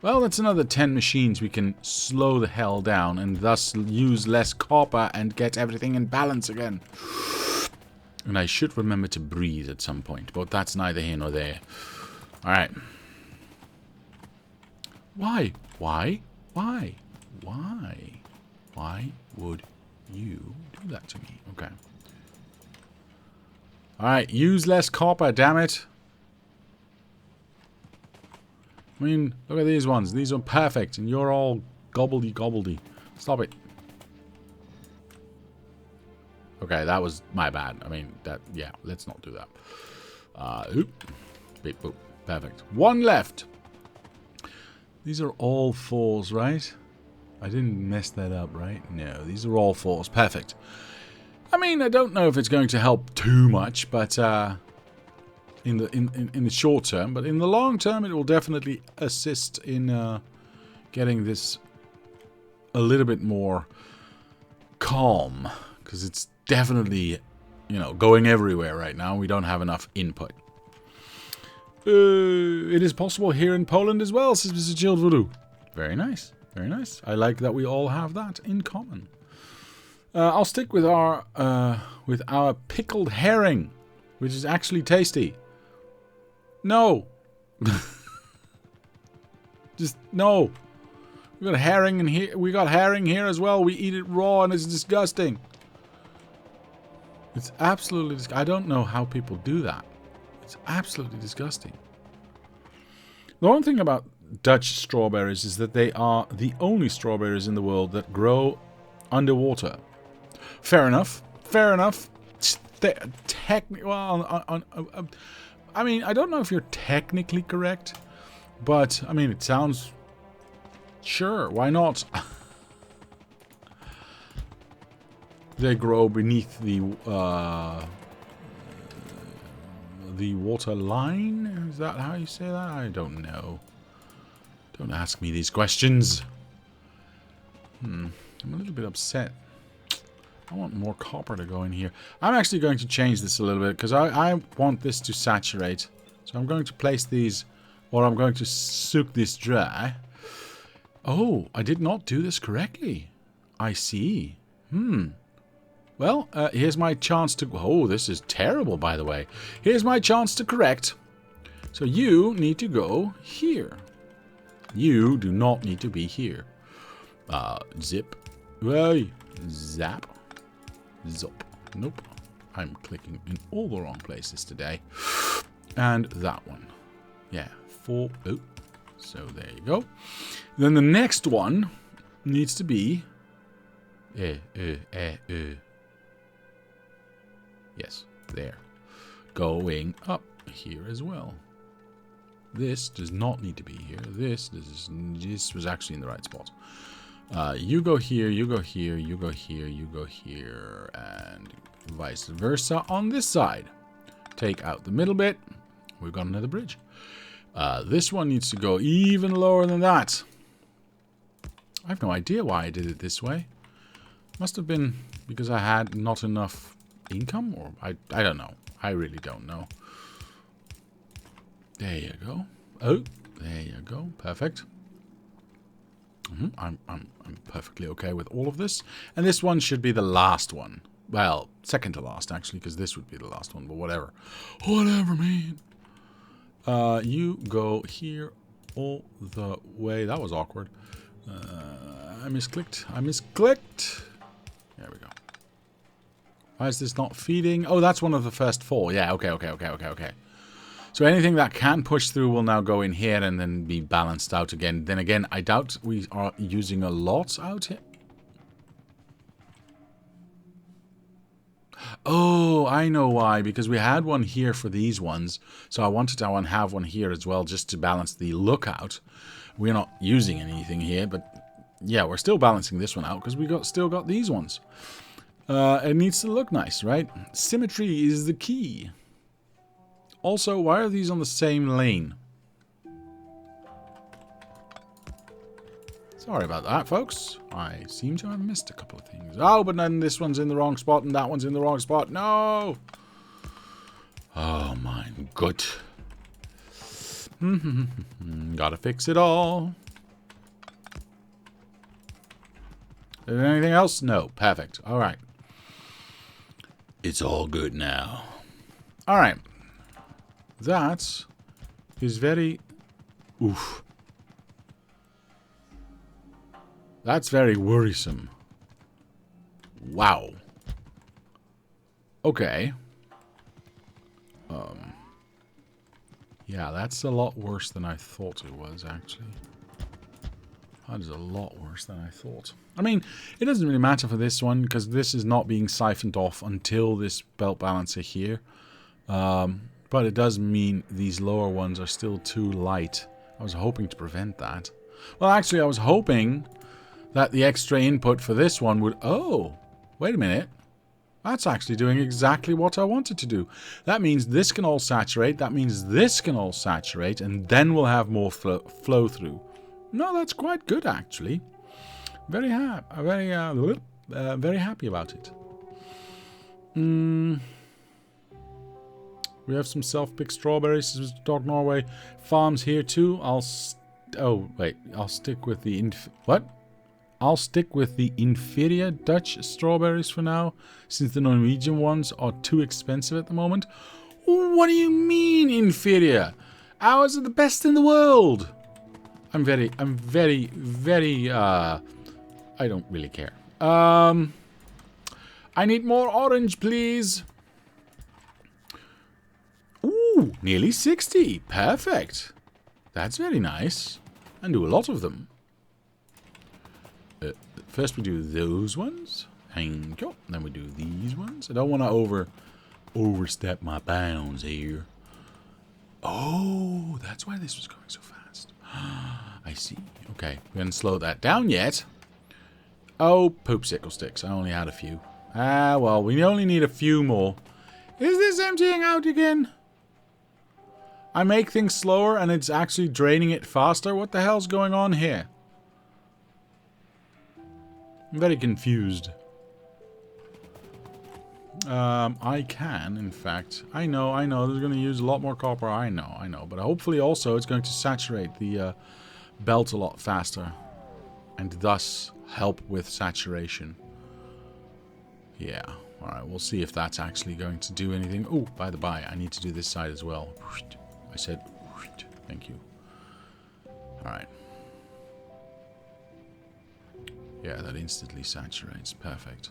Well, that's another 10 machines we can slow the hell down and thus use less copper and get everything in balance again. And I should remember to breathe at some point, but that's neither here nor there. Alright. Why? Why? Why? Why? Why would you do that to me? Okay. Alright, use less copper, damn it. I mean, look at these ones. These are perfect, and you're all gobbledy. Stop it. Okay, that was my bad. I mean, yeah, let's not do that. Oop. Beep, boop. Perfect. One left. These are all 4s, right? I didn't mess that up, right? No, these are all 4s. Perfect. I mean, I don't know if it's going to help too much, but in the short term, but in the long term, it will definitely assist in getting this a little bit more calm, because it's definitely, you know, going everywhere right now. We don't have enough input. It is possible here in Poland as well, says Mr. Chilled Voodoo. Very nice. Very nice. I like that we all have that in common. I'll stick with our pickled herring, which is actually tasty. No. Just no. We got herring in here. We got herring here as well. We eat it raw and it's disgusting. It's absolutely disgusting. I don't know how people do that. It's absolutely disgusting. The one thing about Dutch strawberries is that they are the only strawberries in the world that grow underwater. Fair enough. Fair enough. Well, I mean, I don't know if you're technically correct, but I mean, it sounds... Sure, why not? They grow beneath the water line? Is that how you say that? I don't know. Don't ask me these questions. I'm a little bit upset. I want more copper to go in here. I'm actually going to change this a little bit because I want this to saturate. So I'm going to place these, or I'm going to soak this dry. Oh, I did not do this correctly. I see. Well, here's my chance to... Oh, this is terrible, by the way. Here's my chance to correct. So you need to go here. You do not need to be here. Zip. Well, zap. Zop. Nope. I'm clicking in all the wrong places today. And that one. Yeah. 4. Oh. So there you go. Then the next one needs to be... Yes, there. Going up here as well. This does not need to be here. This was actually in the right spot. You go here, you go here, you go here, you go here, and vice versa on this side. Take out the middle bit. We've got another bridge. This one needs to go even lower than that. I have no idea why I did it this way. Must have been because I had not enough income, or I don't know. I really don't know. There you go. Oh, there you go. Perfect. I'm perfectly okay with all of this. And this one should be the last one. Well, second to last, actually, because this would be the last one, but whatever. Whatever, man. You go here all the way. That was awkward. I misclicked. I misclicked. There we go. Why is this not feeding? Oh, that's one of the first 4. Yeah, okay. So anything that can push through will now go in here and then be balanced out again. Then again, I doubt we are using a lot out here. Oh, I know why. Because we had one here for these ones. So I wanted to have one here as well just to balance the lookout. We're not using anything here, but yeah, we're still balancing this one out because we still got these ones. It needs to look nice, right? Symmetry is the key. Also, why are these on the same lane? Sorry about that, folks. I seem to have missed a couple of things. Oh, but then this one's in the wrong spot and that one's in the wrong spot. No! Oh, my God. Gotta fix it all. Is there anything else? No. Perfect. All right. It's all good now. All right. That is very... Oof. That's very worrisome. Wow. Okay. Yeah, that's a lot worse than I thought it was, actually. That is a lot worse than I thought. I mean, it doesn't really matter for this one, because this is not being siphoned off until this belt balancer here. But it does mean these lower ones are still too light. I was hoping to prevent that. Well, actually, I was hoping that the extra input for this one would... Oh, wait a minute. That's actually doing exactly what I wanted to do. That means this can all saturate. That means this can all saturate. And then we'll have more flow through. No, that's quite good, actually. Very happy about it. We have some self-picked strawberries. This is Dog Norway farms here too. I'll stick with the I'll stick with the inferior Dutch strawberries for now, since the Norwegian ones are too expensive at the moment. What do you mean inferior? Ours are the best in the world. I'm very, I don't really care. I need more orange, please. Ooh, nearly 60. Perfect. That's very nice. And do a lot of them. First we do those ones. Thank you. Then we do these ones. I don't want to overstep my bounds here. Oh, that's why this was going so fast. I see. Okay, we haven't slowed that down yet. Oh, poop sickle sticks. I only had a few. Ah, well, we only need a few more. Is this emptying out again? I make things slower and it's actually draining it faster. What the hell's going on here? I'm very confused. I can, in fact. I know, they're going to use a lot more copper. I know. But hopefully also it's going to saturate the belt a lot faster. And thus help with saturation. Yeah. Alright, we'll see if that's actually going to do anything. Oh, by the by, I need to do this side as well. I said, thank you. Alright. Yeah, that instantly saturates. Perfect.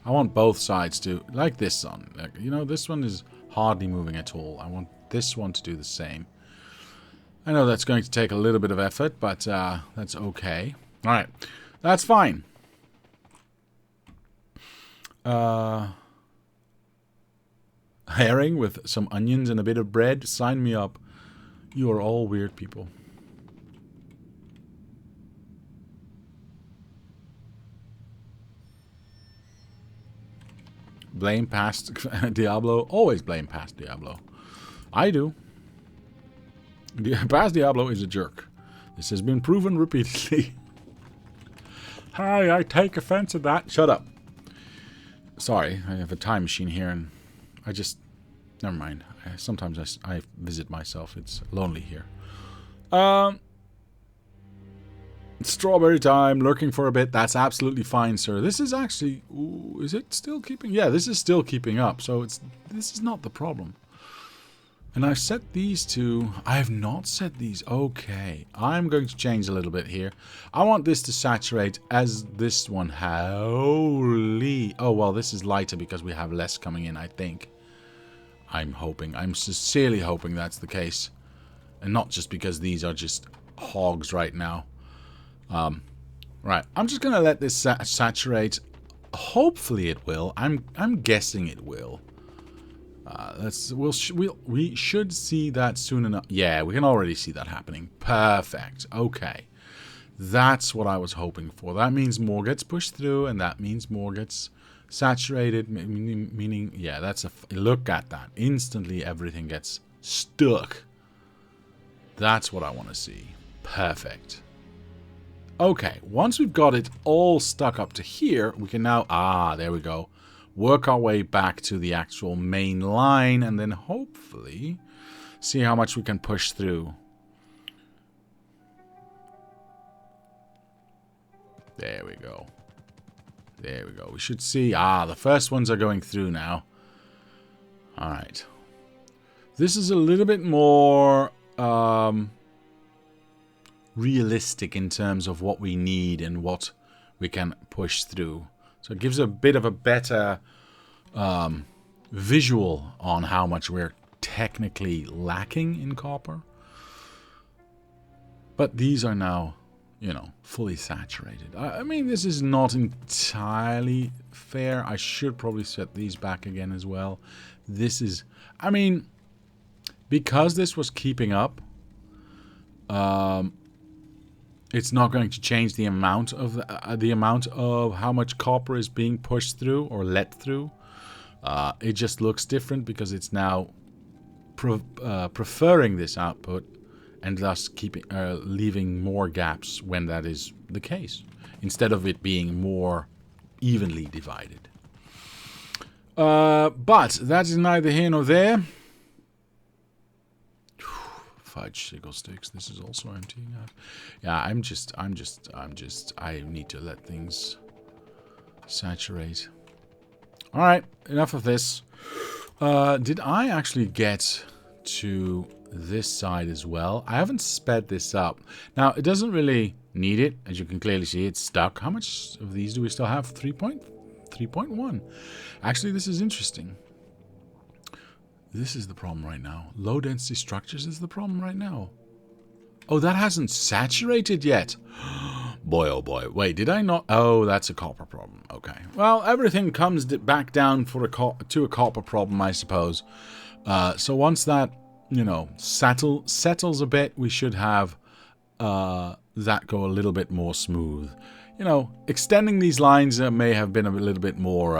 I want both sides to, like this one. Like, you know, this one is hardly moving at all. I want this one to do the same. I know that's going to take a little bit of effort, but that's okay. Alright, that's fine. Herring with some onions and a bit of bread. Sign me up. You are all weird people. Blame past Diablo. Always blame past Diablo. I do. Past Diablo is a jerk. This has been proven repeatedly. Hi, I take offense at that. Shut up. Sorry, I have a time machine here and I just... Never mind. Sometimes I visit myself. It's lonely here. Strawberry time, lurking for a bit. That's absolutely fine, sir. This is actually... Ooh, is it still keeping... Yeah, this is still keeping up. So this is not the problem. And I've set these to... I have not set these. Okay. I'm going to change a little bit here. I want this to saturate as this one. Holy... Oh, well, this is lighter because we have less coming in, I think. I'm hoping. I'm sincerely hoping that's the case. And not just because these are just hogs right now. Right. I'm just going to let this saturate. Hopefully it will. I'm guessing it will. We should see that soon enough. Yeah, we can already see that happening. Perfect. Okay. That's what I was hoping for. That means more gets pushed through, and that means more gets saturated, meaning, yeah, that's a... Look at that. Instantly everything gets stuck. That's what I want to see. Perfect. Okay, once we've got it all stuck up to here, we can now... Ah, there we go. Work our way back to the actual main line, and then hopefully see how much we can push through. There we go. There we go. We should see... Ah, the first ones are going through now. Alright. This is a little bit more realistic in terms of what we need and what we can push through. So it gives a bit of a better visual on how much we're technically lacking in copper. But these are now, you know, fully saturated. I mean, this is not entirely fair. I should probably set these back again as well. This is, I mean, because this was keeping up, it's not going to change the amount of how much copper is being pushed through or let through. It just looks different because it's now preferring this output and thus leaving more gaps when that is the case, instead of it being more evenly divided. But that is neither here nor there. Fudge sickle sticks. This is also emptying out. Yeah, I need to let things saturate. All right, enough of this. Did I actually get to this side as well? I haven't sped this up. Now, it doesn't really need it. As you can clearly see, it's stuck. How much of these do we still have? 3.1. Actually, this is interesting. This is the problem right now. Low density structures is the problem right now. Oh, that hasn't saturated yet. Boy, oh boy. Wait, did I not? Oh, that's a copper problem. Okay. Well, everything comes back down to a copper problem, I suppose. So once that, you know, settles a bit, we should have that go a little bit more smooth. You know, extending these lines may have been a little bit more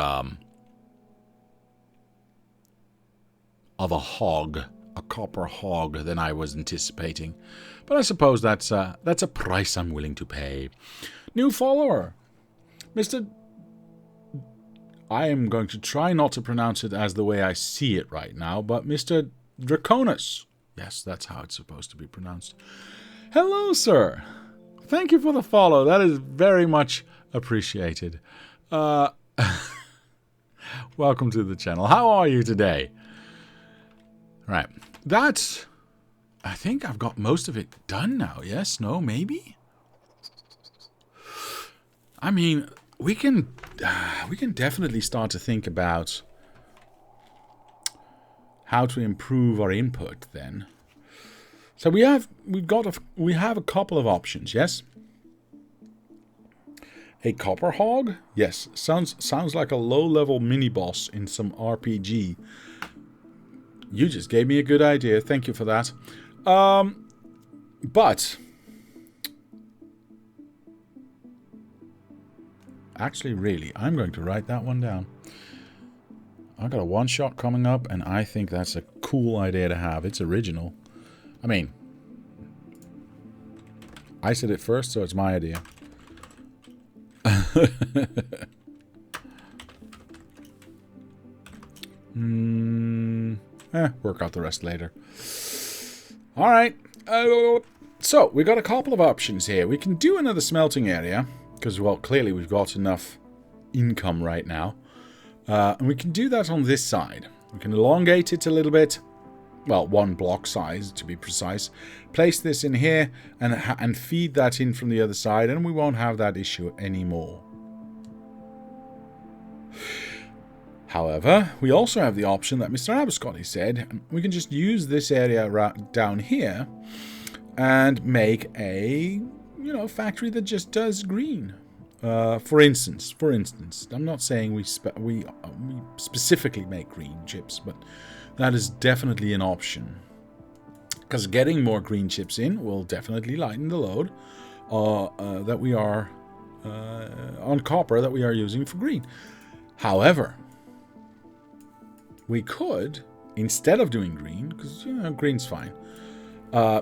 of a hog, a copper hog, than I was anticipating. But I suppose that's a price I'm willing to pay. New follower, Mr. I am going to try not to pronounce it as the way I see it right now, but Mr. Draconis. Yes, that's how it's supposed to be pronounced. Hello, sir. Thank you for the follow. That is very much appreciated. Welcome to the channel. How are you today? Right. That's... I think I've got most of it done now. Yes? No? Maybe? I mean, we can definitely start to think about how to improve our input then. So we have a couple of options, yes? A copper hog? Yes, sounds like a low-level mini-boss in some RPG. You just gave me a good idea. Thank you for that. But actually, really, I'm going to write that one down. I got a one-shot coming up, and I think that's a cool idea to have. It's original. I mean, I said it first, so it's my idea. Work out the rest later. All right. So we got a couple of options here. We can do another smelting area because, well, clearly we've got enough income right now. And we can do that on this side. We can elongate it a little bit. Well, 1 block size to be precise. Place this in here and feed that in from the other side, and we won't have that issue anymore. However, we also have the option that Mr. Abiscotti said. We can just use this area down here and make a, factory that just does green. For instance, I'm not saying we specifically make green chips, but that is definitely an option. Because getting more green chips in will definitely lighten the load that we are on copper that we are using for green. However, we could, instead of doing green, because green's fine,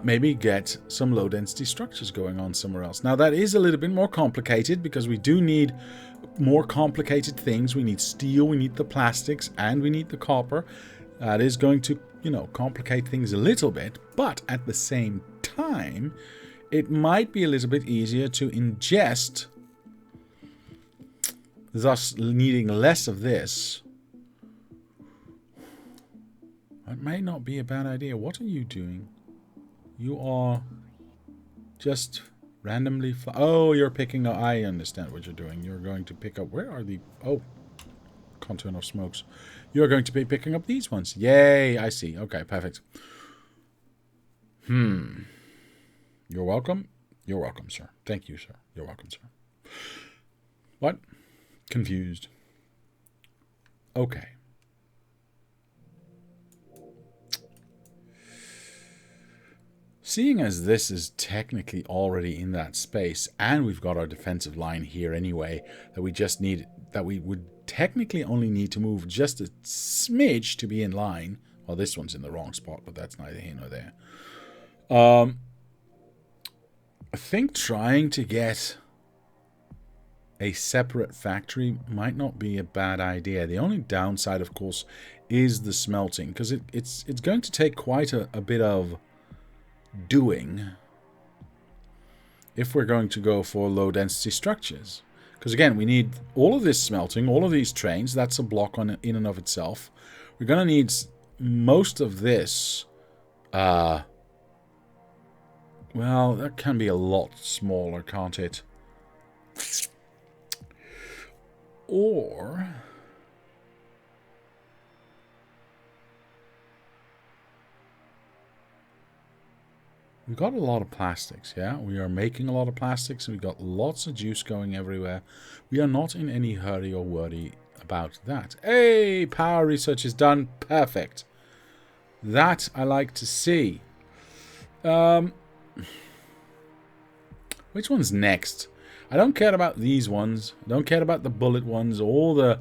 maybe get some low-density structures going on somewhere else. Now, that is a little bit more complicated because we do need more complicated things. We need steel, we need the plastics, and we need the copper. That is going to, complicate things a little bit. But at the same time, it might be a little bit easier to ingest, thus needing less of this. That may not be a bad idea. What are you doing? You are just randomly... Oh, you're picking up... I understand what you're doing. You're going to pick up... Where are the... Oh, contour of smokes. You're going to be picking up these ones. Yay, I see. Okay, perfect. You're welcome. You're welcome, sir. Thank you, sir. You're welcome, sir. What? Confused. Okay. Seeing as this is technically already in that space, and we've got our defensive line here anyway, that we would technically only need to move just a smidge to be in line. Well, this one's in the wrong spot, but that's neither here nor there. I think trying to get a separate factory might not be a bad idea. The only downside, of course, is the smelting, because it's going to take quite a bit of doing if we're going to go for low density structures, because again we need all of this smelting, all of these trains. That's a block in and of itself. We're going to need most of this. Well, that can be a lot smaller, can't it? Or we got a lot of plastics, yeah? We are making a lot of plastics, and we got lots of juice going everywhere. We are not in any hurry or worry about that. Hey, power research is done. Perfect. That I like to see. Which one's next? I don't care about these ones. I don't care about the bullet ones or the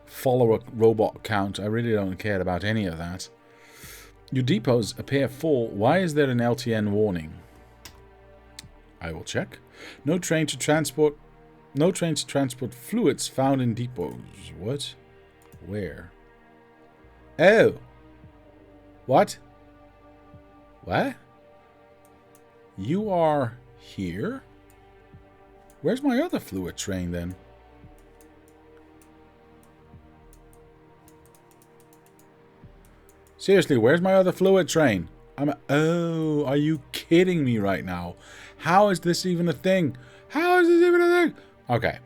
follower robot count. I really don't care about any of that. Your depots appear full. Why is there an LTN warning? I will check. No train to transport fluids found in depots. What? Where? Oh. What? What? You are here? Where's my other fluid train then? Seriously, where's my other fluid train? Oh, are you kidding me right now? How is this even a thing? How is this even a thing? Okay.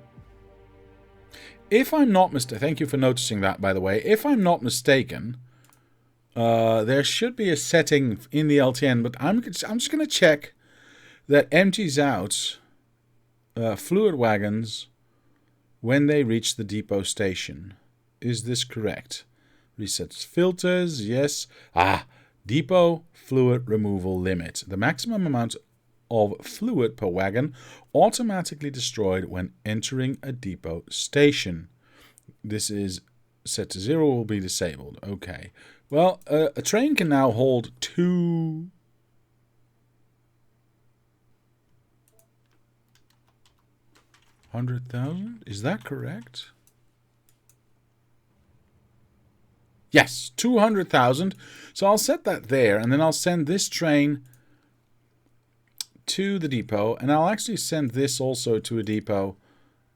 If I'm not mistaken, thank you for noticing that, by the way. If I'm not mistaken, there should be a setting in the LTN, but I'm just going to check that empties out fluid wagons when they reach the depot station. Is this correct? Resets filters, yes. Depot fluid removal limit. The maximum amount of fluid per wagon automatically destroyed when entering a depot station. This is set to 0 will be disabled. Okay. Well, a train can now hold 200,000. Is that correct? Yes, 200,000. So I'll set that there, and then I'll send this train to the depot, and I'll actually send this also to a depot.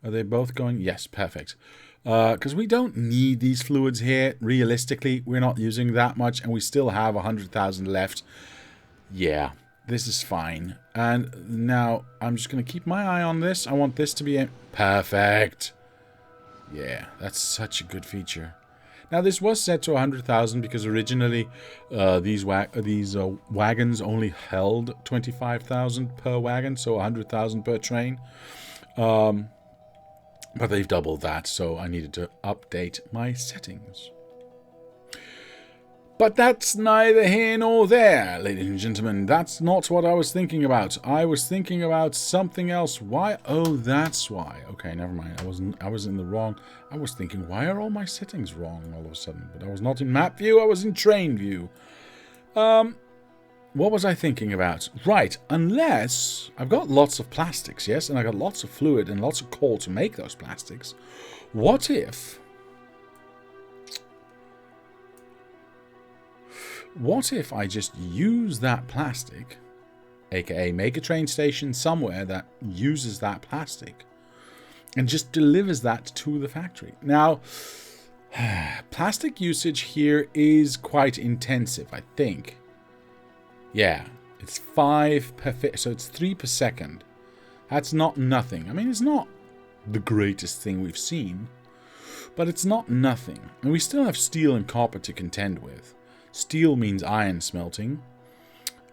Are they both going? Yes, perfect. Because we don't need these fluids here. Realistically, we're not using that much, and we still have 100,000 left. Yeah, this is fine. And now I'm just going to keep my eye on this. I want this to be perfect. Yeah, that's such a good feature. Now, this was set to 100,000 because originally these wagons only held 25,000 per wagon, so 100,000 per train. But they've doubled that, so I needed to update my settings. But that's neither here nor there, ladies and gentlemen. That's not what I was thinking about. I was thinking about something else. Why? Oh, that's why. Okay, never mind. I was in the wrong. I was thinking, why are all my settings wrong all of a sudden? But I was not in map view. I was in train view. What was I thinking about? Right, unless I've got lots of plastics, yes, and I got lots of fluid and lots of coal to make those plastics. What if I just use that plastic, aka make a train station somewhere that uses that plastic, and just delivers that to the factory? Now, plastic usage here is quite intensive, I think. Yeah, it's 5 per so it's 3 per second. That's not nothing. I mean, it's not the greatest thing we've seen, but it's not nothing. And we still have steel and copper to contend with. Steel means iron smelting.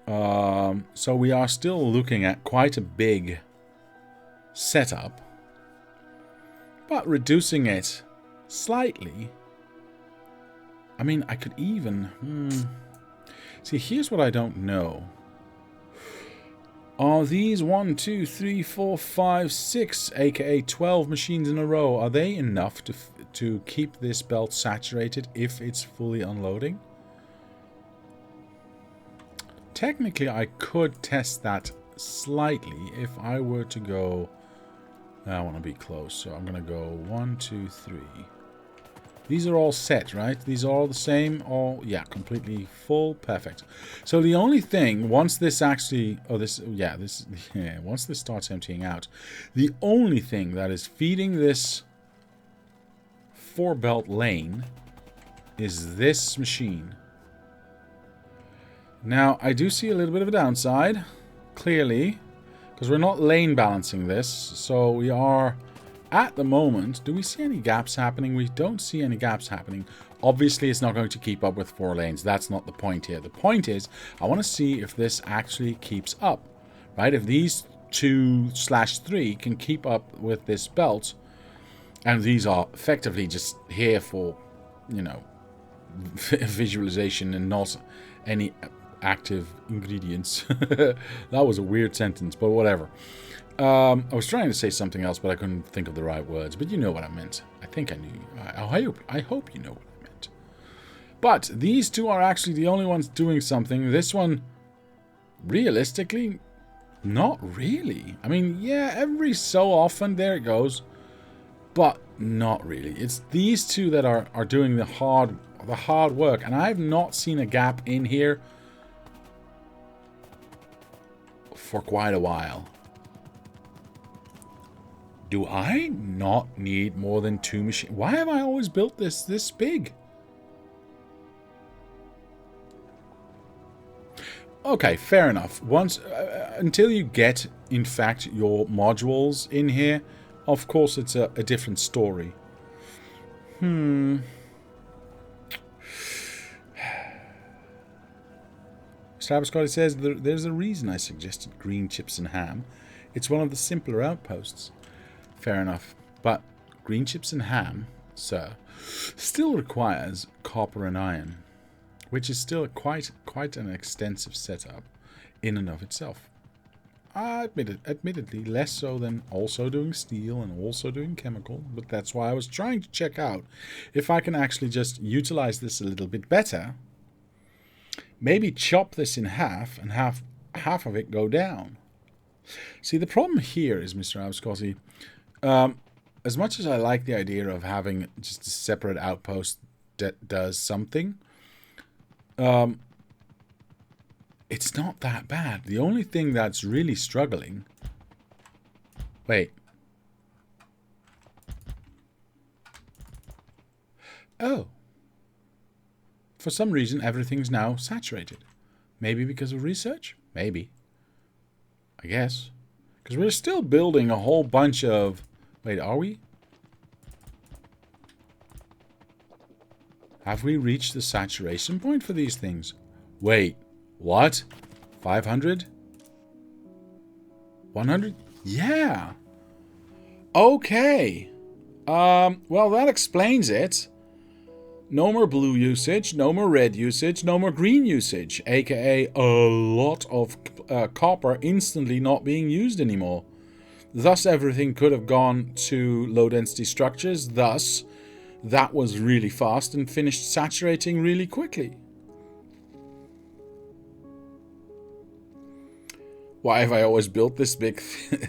So we are still looking at quite a big setup. But reducing it slightly, I mean, I could even... See, here's what I don't know. Are these 1, 2, 3, 4, 5, 6, aka 12 machines in a row, are they enough to keep this belt saturated if it's fully unloading? Technically, I could test that slightly if I were to go... I want to be close, so I'm going to go 1, 2, 3. These are all set, right? These are all the same. All, yeah, completely full. Perfect. So the only thing, once this actually... once this starts emptying out, the only thing that is feeding this 4-belt lane is this machine. Now, I do see a little bit of a downside, clearly, because we're not lane balancing this, so we are... At the moment, do we see any gaps happening? We don't see any gaps happening. Obviously, it's not going to keep up with 4 lanes. That's not the point here. The point is, I want to see if this actually keeps up, right? If these 2/3 can keep up with this belt, and these are effectively just here for, you know, visualization and not any active ingredients. That was a weird sentence, but whatever. I was trying to say something else, but I couldn't think of the right words. But you know what I meant. I think I knew. I hope you know what I meant. But these two are actually the only ones doing something. This one, realistically, not really. I mean, yeah, every so often, there it goes. But not really. It's these two that are doing the hard work. And I've not seen a gap in here for quite a while. Do I not need more than 2 machines? Why have I always built this big? Okay, fair enough. Once until you get, in fact, your modules in here, of course it's a different story. Scotty says there's a reason I suggested green chips and ham. It's one of the simpler outposts. Fair enough. But green chips and ham, sir, still requires copper and iron, which is still quite an extensive setup in and of itself. Admittedly, less so than also doing steel and also doing chemical, but that's why I was trying to check out if I can actually just utilize this a little bit better. Maybe chop this in half and have half of it go down. See, the problem here is, Mr. Abscossi, as much as I like the idea of having just a separate outpost that does something, it's not that bad. The only thing that's really struggling... Wait. Oh. For some reason, everything's now saturated. Maybe because of research? Maybe. I guess. Because we're still building a whole bunch of... Wait, are we? Have we reached the saturation point for these things? Wait, what? 500? 100? Yeah. Okay. Well, that explains it. No more blue usage, no more red usage, no more green usage, aka a lot of copper instantly not being used anymore. Thus, everything could have gone to low-density structures. Thus, that was really fast and finished saturating really quickly. Why have I always built this big,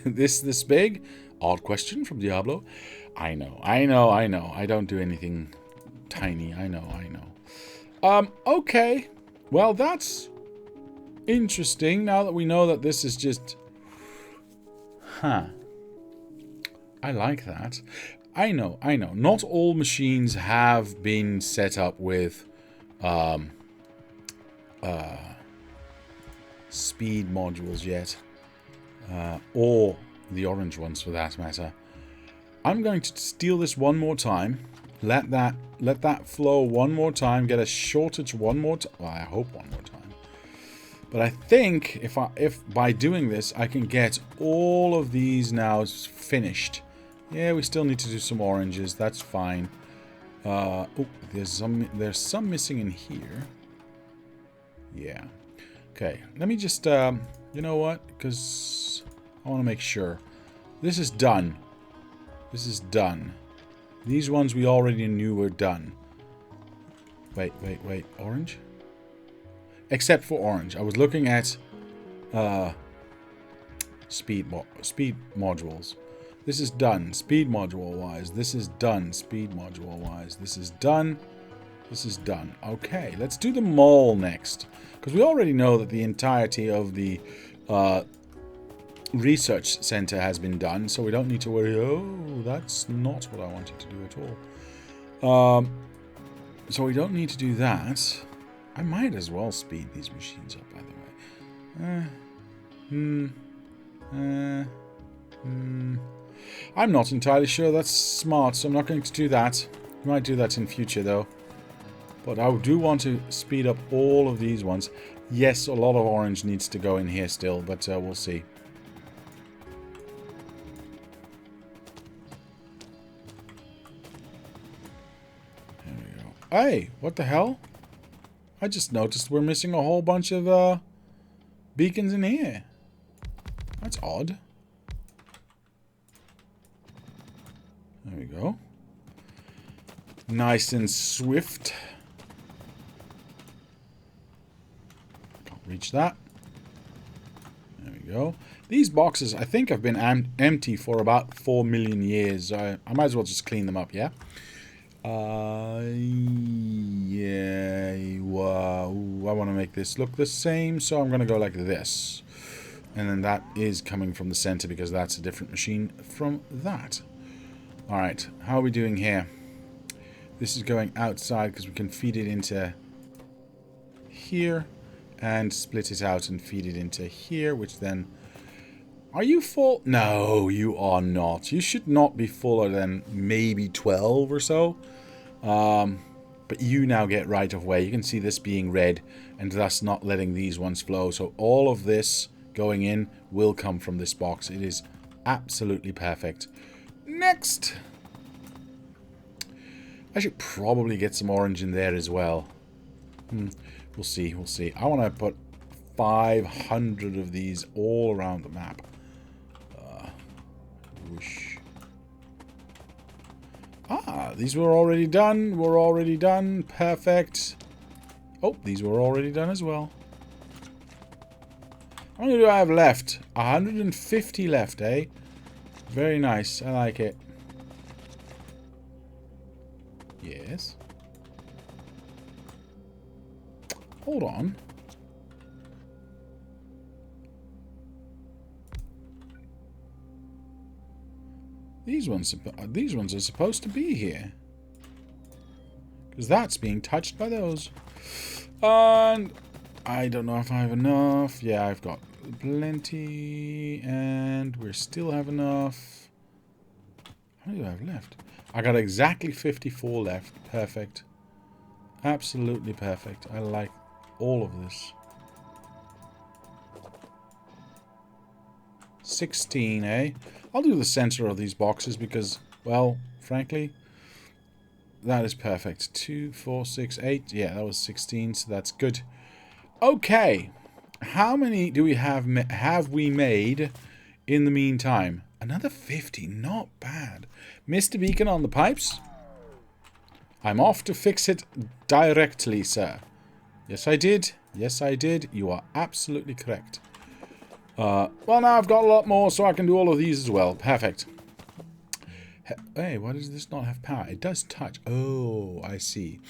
this big? Odd question from Diablo. I know. I don't do anything tiny. I know. Okay. Well, that's interesting. Now that we know that this is just... Huh. I like that. I know. Not all machines have been set up with speed modules yet. Or the orange ones for that matter. I'm going to steal this one more time. Let that flow one more time. Get a shortage one more time. Well, I hope one more time. But I think if by doing this I can get all of these now finished. Yeah, we still need to do some oranges. That's fine. Oh, there's some missing in here. Yeah. Okay. Let me just you know what? Because I want to make sure this is done. This is done. These ones we already knew were done. Wait. Orange? Except for orange. I was looking at speed modules. This is done speed module wise. This is done speed module wise. This is done. This is done. Okay, let's do the mall next. Because we already know that the entirety of the research center has been done. So we don't need to worry. Oh, that's not what I wanted to do at all. So we don't need to do that. I might as well speed these machines up, by the way. I'm not entirely sure that's smart, so I'm not going to do that. I might do that in future, though. But I do want to speed up all of these ones. Yes, a lot of orange needs to go in here still, but we'll see. There we go. Hey, what the hell? I just noticed we're missing a whole bunch of beacons in here. That's odd. There we go. Nice and swift. Can't reach that. There we go. These boxes, I think, have been empty for about 4 million years. I might as well just clean them up, yeah? Yeah. Wow. I want to make this look the same, so I'm going to go like this. And then that is coming from the center because that's a different machine from that. Alright, how are we doing here? This is going outside because we can feed it into here and split it out and feed it into here, which then... Are you full? No, you are not. You should not be fuller than maybe 12 or so. But you now get right of way. You can see this being red and thus not letting these ones flow. So all of this going in will come from this box. It is absolutely perfect. Next! I should probably get some orange in there as well. We'll see. I want to put 500 of these all around the map. Whoosh. Ah, these were already done. We're already done. Perfect. Oh, these were already done as well. How many do I have left? 150 left, eh? Very nice. I like it. Yes. Hold on. These ones are supposed to be here. Because that's being touched by those. And I don't know if I have enough. Yeah, I've got plenty. And we still have enough. How many do I have left? I got exactly 54 left. Perfect. Absolutely perfect. I like all of this. 16, eh? I'll do the center of these boxes because, well, frankly, that is perfect. 2, 4, 6, 8. Yeah, that was 16, so that's good. Okay. How many do we have we made in the meantime? Another 50. Not bad. Mr. Beacon on the pipes. I'm off to fix it directly, sir. Yes, I did. Yes, I did. You are absolutely correct. Well, now I've got a lot more, so I can do all of these as well. Perfect. Hey, why does this not have power? It does touch. Oh, I see.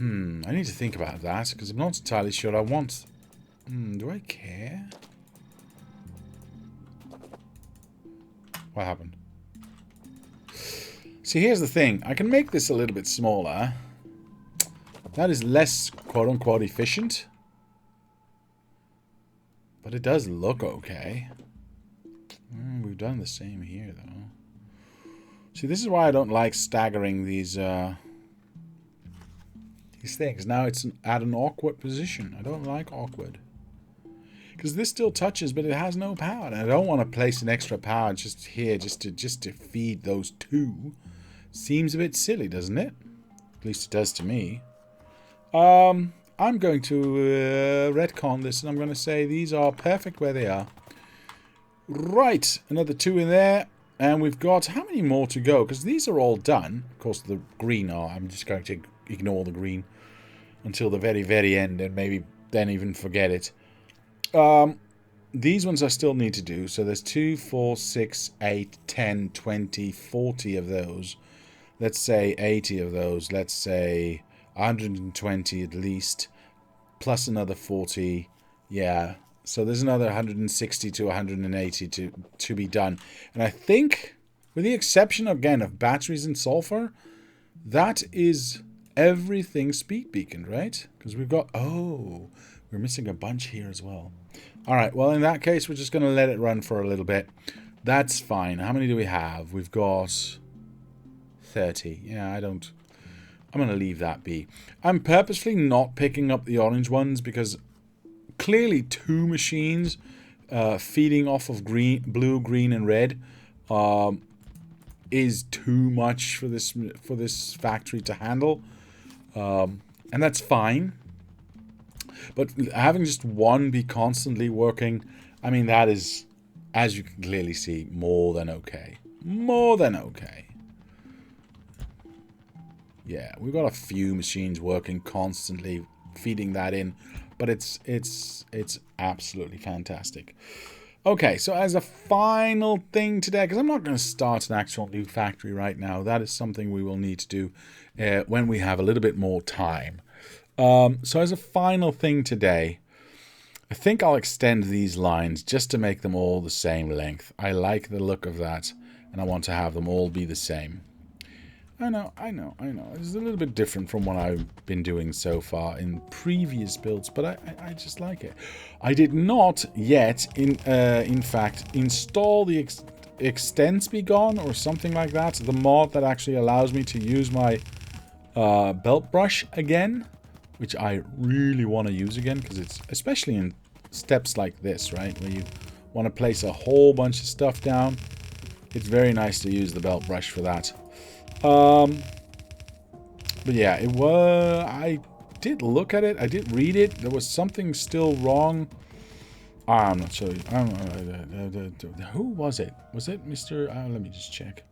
I need to think about that, because I'm not entirely sure I want... do I care? What happened? See, here's the thing. I can make this a little bit smaller. That is less, quote-unquote, efficient. But it does look okay. We've done the same here, though. See, this is why I don't like staggering these things. Now it's at an awkward position. I don't like awkward. Because this still touches, but it has no power. And I don't want to place an extra power just here, just to feed those two. Seems a bit silly, doesn't it? At least it does to me. I'm going to retcon this, and I'm going to say these are perfect where they are. Right, another 2 in there. And we've got, how many more to go? Because these are all done. Of course, the green are. I'm just going to ignore the green until the very, very end, and maybe then even forget it. These ones I still need to do. So there's 2, 4, 6, 8, 10, 20, 40 of those. Let's say 80 of those. Let's say 120 at least. Plus another 40. Yeah. So there's another 160 to 180 to be done. And I think, with the exception, again, of batteries and sulfur, that is everything speed beacon, right? Because we've got... Oh, we're missing a bunch here as well. All right, well, in that case, we're just going to let it run for a little bit. That's fine. How many do we have? We've got 30. Yeah, I'm going to leave that be. I'm purposely not picking up the orange ones because clearly 2 machines feeding off of blue, green, and red is too much for this factory to handle. And that's fine. But having just one be constantly working, I mean, that is, as you can clearly see, more than okay. More than okay. Yeah, we've got a few machines working constantly, feeding that in, but it's absolutely fantastic. Okay, so as a final thing today, because I'm not going to start an actual new factory right now, that is something we will need to do when we have a little bit more time. So as a final thing today, I think I'll extend these lines just to make them all the same length. I like the look of that, and I want to have them all be the same. I know. It's a little bit different from what I've been doing so far in previous builds, but I just like it. I did not yet, in fact, install the Extents Be Gone or something like that, the mod that actually allows me to use my belt brush again, which I really want to use again, because it's, especially in steps like this, right, where you want to place a whole bunch of stuff down, it's very nice to use the belt brush for that. But yeah, I did look at it. I did read it. There was something still wrong I'm not sure. Who was it? Was it Mr. Let me just check.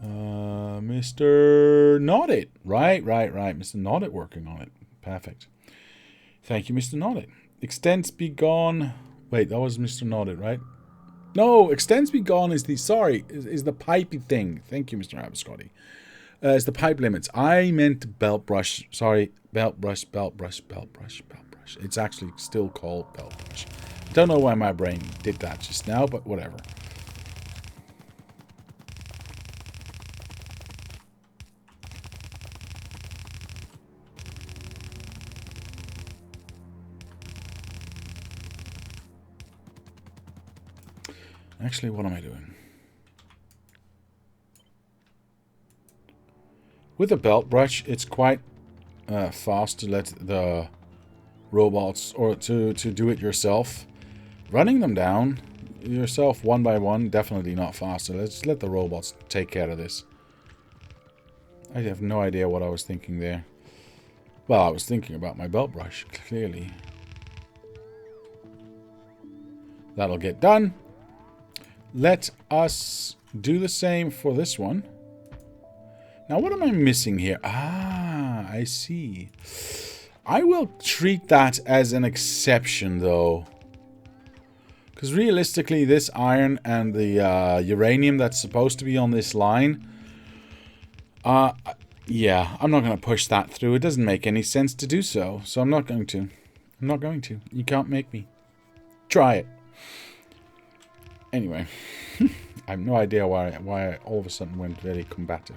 Mr. Noddit. Right. Mr. Noddit working on it. Perfect. Thank you, Mr. Noddit. Extents be gone. Wait, that was Mr. Noddit, right? No, extents be gone is the, sorry, is the pipey thing. Thank you, Mr. Abiscotti. It's the pipe limits. I meant belt brush. Sorry, belt brush. It's actually still called belt brush. Don't know why my brain did that just now, but whatever. Actually, what am I doing? With a belt brush, it's quite fast to let the robots, or to do it yourself. Running them down yourself one by one, definitely not faster. Let's let the robots take care of this. I have no idea what I was thinking there. Well, I was thinking about my belt brush, clearly. That'll get done. Let us do the same for this one. Now, what am I missing here? Ah, I see. I will treat that as an exception, though. Because realistically, this iron and the uranium that's supposed to be on this line... yeah, I'm not going to push that through. It doesn't make any sense to do so. So I'm not going to. I'm not going to. You can't make me. Try it. Anyway. I have no idea why I all of a sudden went very combative.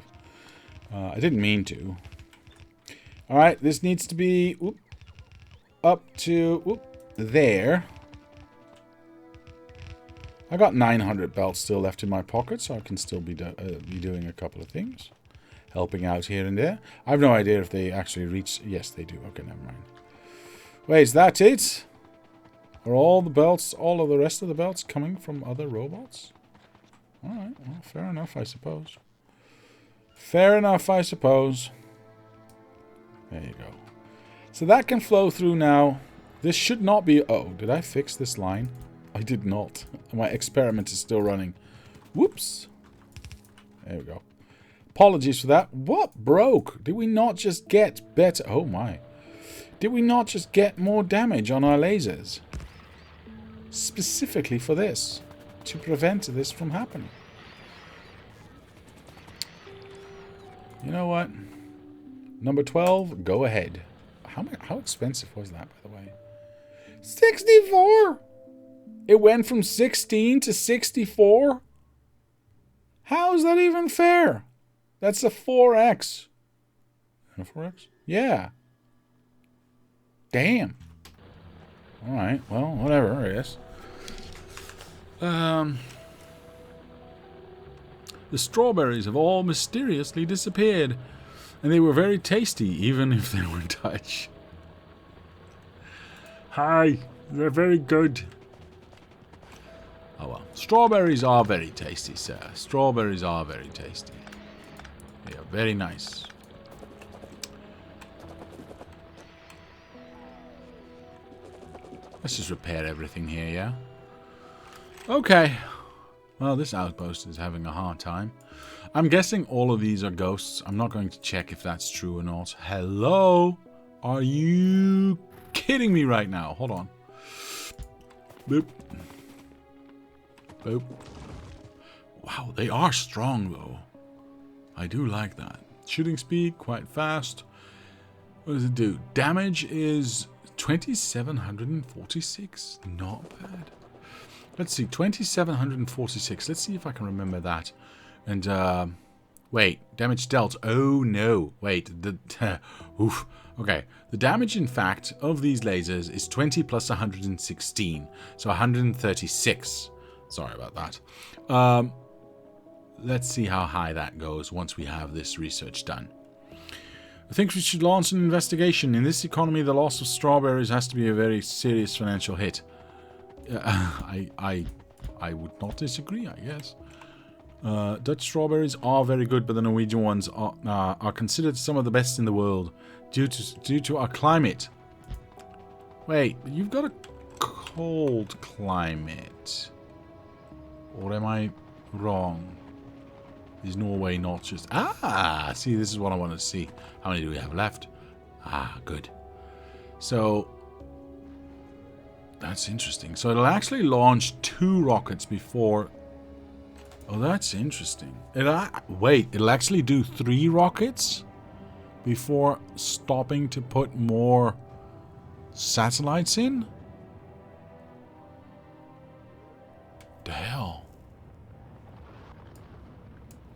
I didn't mean to. Alright, this needs to be up to there. I got 900 belts still left in my pocket, so I can still be doing a couple of things. Helping out here and there. I have no idea if they actually reach... Yes, they do. Okay, never mind. Wait, is that it? Are all the belts, all of the rest of the belts coming from other robots? Alright, well, fair enough, I suppose. Fair enough, I suppose. There you go. So that can flow through now. This should not be... Oh, did I fix this line? I did not. My experiment is still running. Whoops. There we go. Apologies for that. What broke? Did we not just get better... Oh my. Did we not just get more damage on our lasers? Specifically for this. To prevent this from happening. You know what? Number 12, go ahead. How expensive was that, by the way? 64! It went from 16 to 64? How is that even fair? That's a 4x. A 4x? Yeah. Damn. Alright, well, whatever, I guess. The strawberries have all mysteriously disappeared. And they were very tasty, even if they were Dutch. Hi, they're very good. Oh well. Strawberries are very tasty, sir. Strawberries are very tasty. They are very nice. Let's just repair everything here, yeah? Okay. Well, this outpost is having a hard time. I'm guessing all of these are ghosts. I'm not going to check if that's true or not. Hello? Are you kidding me right now? Hold on. Boop. Boop. Wow, they are strong, though. I do like that. Shooting speed, quite fast. What does it do? Damage is 2,746. Not bad. Let's see, 2,746. Let's see if I can remember that. And, wait, damage dealt. Oh, no. Wait, oof. Okay, the damage, in fact, of these lasers is 20 plus 116. So 136. Sorry about that. Let's see how high that goes once we have this research done. I think we should launch an investigation. In this economy, the loss of strawberries has to be a very serious financial hit. I would not disagree, I guess. Dutch strawberries are very good, but the Norwegian ones are considered some of the best in the world due to our climate. Wait, you've got a cold climate. Or am I wrong? Is Norway not just... Ah! See, this is what I want to see. How many do we have left? Ah, good. So... That's interesting. So it'll actually launch 2 rockets before... Oh, that's interesting. Wait, it'll actually do 3 rockets before stopping to put more satellites in? The hell?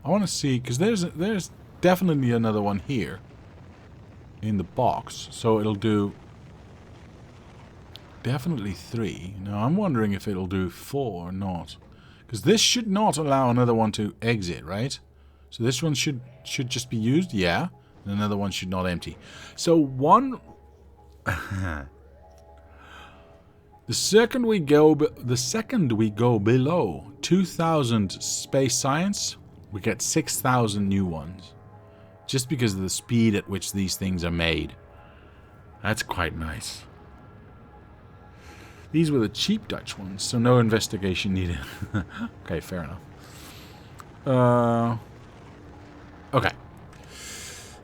I want to see, because there's definitely another one here in the box. So it'll do definitely 3. Now I'm wondering if it'll do 4 or not. Because this should not allow another one to exit, right? So this one should just be used, yeah. And another one should not empty. So one... The second we go below 2,000 space science, we get 6,000 new ones. Just because of the speed at which these things are made. That's quite nice. These were the cheap Dutch ones, so no investigation needed. Okay, fair enough. Okay.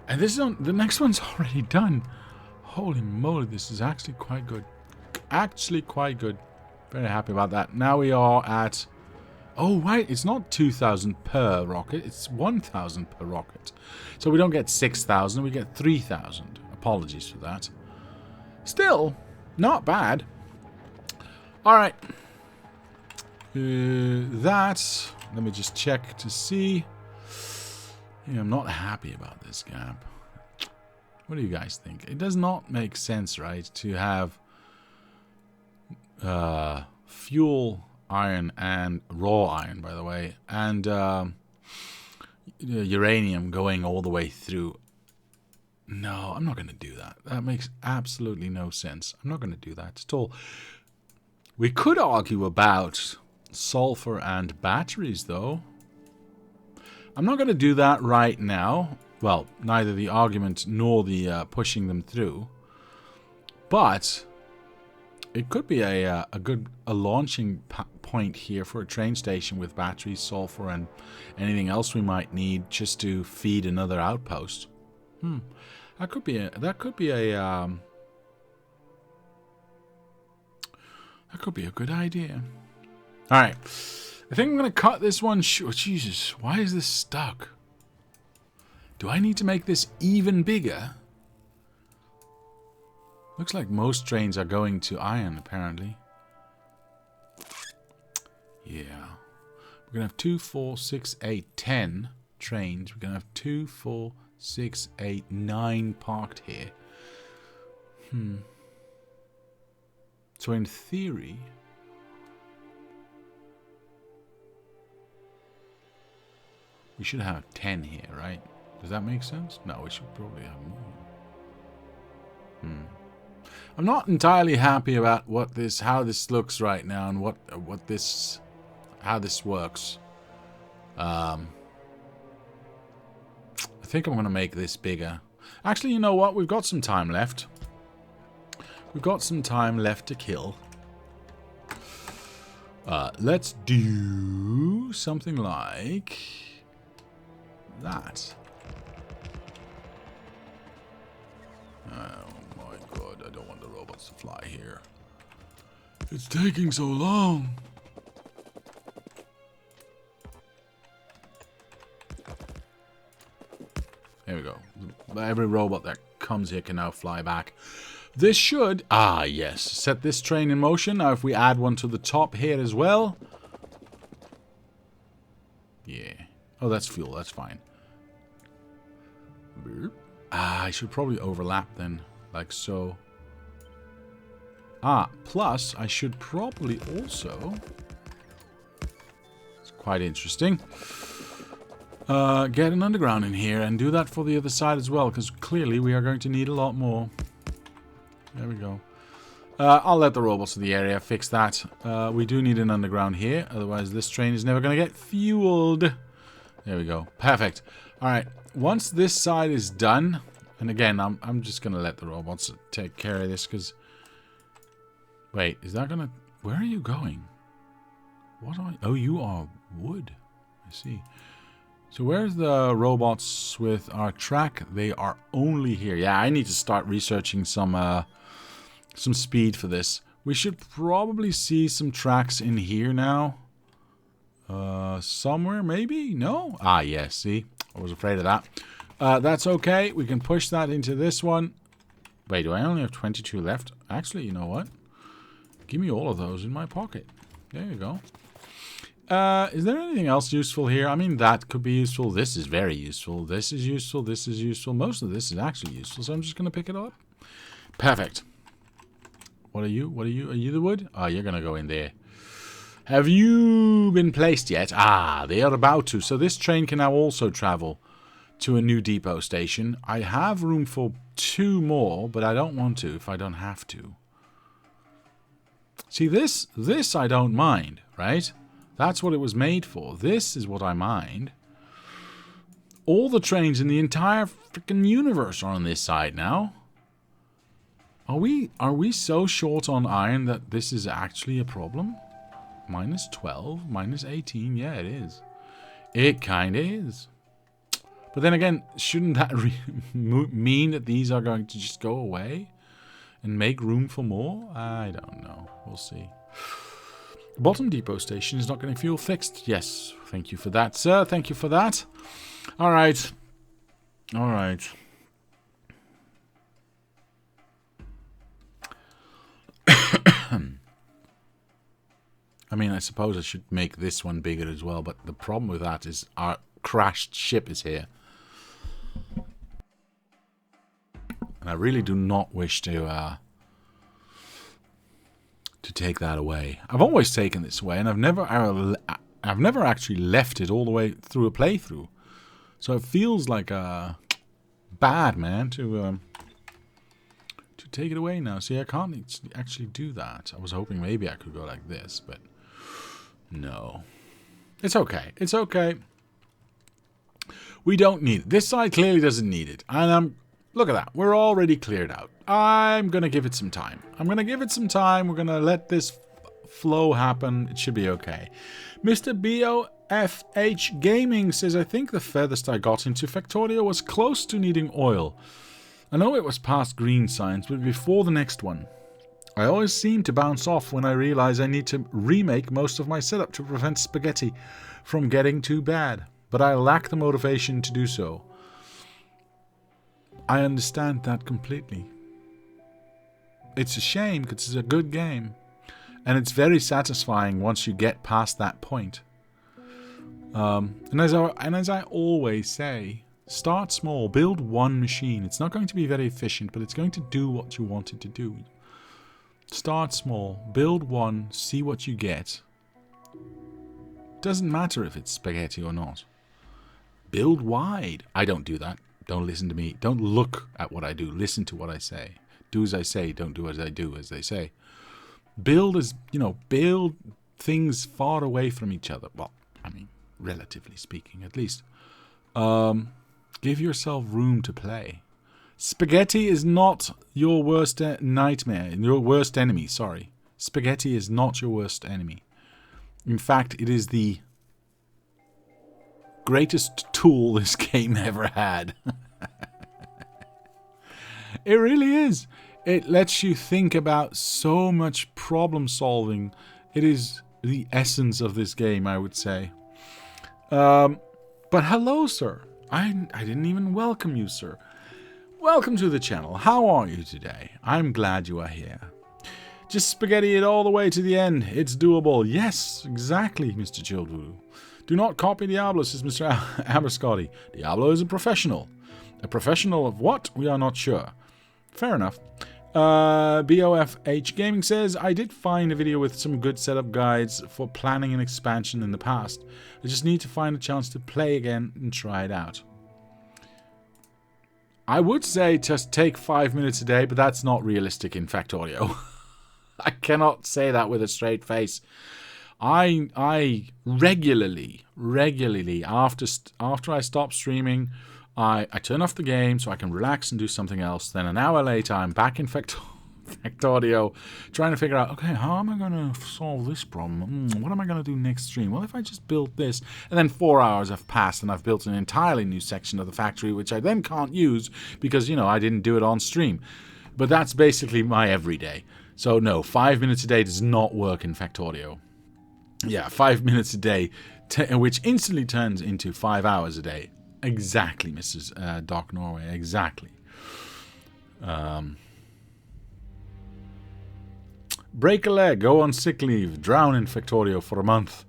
And this is the next one's already done. Holy moly, this is actually quite good. Actually quite good. Very happy about that. Now we are at... Oh, right, it's not 2,000 per rocket. It's 1,000 per rocket. So we don't get 6,000, we get 3,000. Apologies for that. Still, not bad. Alright. That... Let me just check to see. Yeah, I'm not happy about this gap. What do you guys think? It does not make sense, right, to have fuel iron and raw iron, by the way, and uranium going all the way through. No, I'm not going to do that. That makes absolutely no sense. I'm not going to do that at all. We could argue about sulfur and batteries, though. I'm not going to do that right now. Well, neither the argument nor the pushing them through. But it could be a good launching point here for a train station with batteries, sulfur, and anything else we might need just to feed another outpost. That could be a good idea. All right. I think I'm going to cut this one short. Jesus, why is this stuck? Do I need to make this even bigger? Looks like most trains are going to iron, apparently. Yeah. We're going to have 2, 4, 6, 8, 10 trains. We're going to have 2, 4, 6, 8, 9 parked here. So in theory... we should have 10 here, right? Does that make sense? No, we should probably have more. I'm not entirely happy about how this looks right now and how this works. I think I'm going to make this bigger. Actually, you know what? We've got some time left. We've got some time left to kill. Let's do something like that. Oh my god, I don't want the robots to fly here. It's taking so long. There we go. Every robot that comes here can now fly back. This should... Ah, yes. Set this train in motion. Now if we add one to the top here as well. Yeah. Oh, that's fuel. That's fine. I should probably overlap then. Like so. Plus I should probably also... It's quite interesting. Get an underground in here and do that for the other side as well. Because clearly we are going to need a lot more. There we go. I'll let the robots of the area fix that. We do need an underground here. Otherwise this train is never going to get fueled. There we go. Perfect. Alright. Once this side is done. And again, I'm just going to let the robots take care of this. Because Wait, is that gonna... Where are you going? What are... Oh, you are wood. I see. So where's the robots with our track? They are only here. Yeah, I need to start researching some speed for this. We should probably see some tracks in here now. Somewhere, maybe? No? Ah, yes, see? I was afraid of that. That's okay. We can push that into this one. Wait, do I only have 22 left? Actually, you know what? Give me all of those in my pocket. There you go. Is there anything else useful here? I mean, that could be useful. This is very useful. This is useful. This is useful. Most of this is actually useful, so I'm just going to pick it up. Perfect. What are you? What are you? Are you the wood? Oh, you're going to go in there. Have you been placed yet? Ah, they are about to. So this train can now also travel to a new depot station. I have room for 2 more, but I don't want to if I don't have to. See, this I don't mind, right? That's what it was made for. This is what I mind. All the trains in the entire freaking universe are on this side now. Are we so short on iron that this is actually a problem? Minus 12, minus 18, yeah, it is. It kind of is. But then again, shouldn't that mean that these are going to just go away and make room for more? I don't know. We'll see. The bottom depot station is not getting fuel fixed. Yes, thank you for that, sir. Thank you for that. All right. All right. I mean, I suppose I should make this one bigger as well, but the problem with that is our crashed ship is here. And I really do not wish to take that away. I've always taken this away, and I've never actually left it all the way through a playthrough. So it feels like bad, man, to take it away now. See, I can't actually do that. I was hoping maybe I could go like this, but no. It's okay. It's okay. We don't need it. This side clearly doesn't need it. And look at that. We're already cleared out. I'm going to give it some time. I'm going to give it some time. We're going to let this flow happen. It should be okay. Mr. BOFH Gaming says, I think the furthest I got into Factorio was close to needing oil. I know it was past green signs, but before the next one. I always seem to bounce off when I realize I need to remake most of my setup to prevent spaghetti from getting too bad. But I lack the motivation to do so. I understand that completely. It's a shame because it's a good game. And it's very satisfying once you get past that point. And as I always say, start small, build one machine. It's not going to be very efficient, but it's going to do what you want it to do. Start small, build one, see what you get. Doesn't matter if it's spaghetti or not. Build wide. I don't do that. Don't listen to me. Don't look at what I do. Listen to what I say. Do as I say. Don't do as I do, as they say. Build build things far away from each other. Well, I mean, relatively speaking, at least. Give yourself room to play. Spaghetti is not your worst nightmare. Your worst enemy, sorry. Spaghetti is not your worst enemy. In fact, it is the greatest tool this game ever had. It really is. It lets you think about so much problem solving. It is the essence of this game, I would say. But hello, sir. I didn't even welcome you, sir. Welcome to the channel. How are you today? I'm glad you are here. Just spaghetti it all the way to the end. It's doable. Yes, exactly, Mr. Childvoodoo. Do not copy Diablo, says Mr. Aberscotty. Diablo is a professional. A professional of what? We are not sure. Fair enough. BOFH Gaming says, I did find a video with some good setup guides for planning an expansion in the past. I just need to find a chance to play again and try it out. I would say just take 5 minutes a day, but that's not realistic in Factorio. I cannot say that with a straight face. I regularly, after I stop streaming, I turn off the game so I can relax and do something else. Then an hour later, I'm back in Factorio, trying to figure out, okay, how am I going to solve this problem? What am I going to do next stream? Well, if I just build this, and then 4 hours have passed and I've built an entirely new section of the factory, which I then can't use because, I didn't do it on stream. But that's basically my everyday. So no, 5 minutes a day does not work in Factorio. Yeah, 5 minutes a day, which instantly turns into 5 hours a day. Exactly, Mrs. Doc Norway, exactly. Break a leg, go on sick leave, drown in Factorio for a month.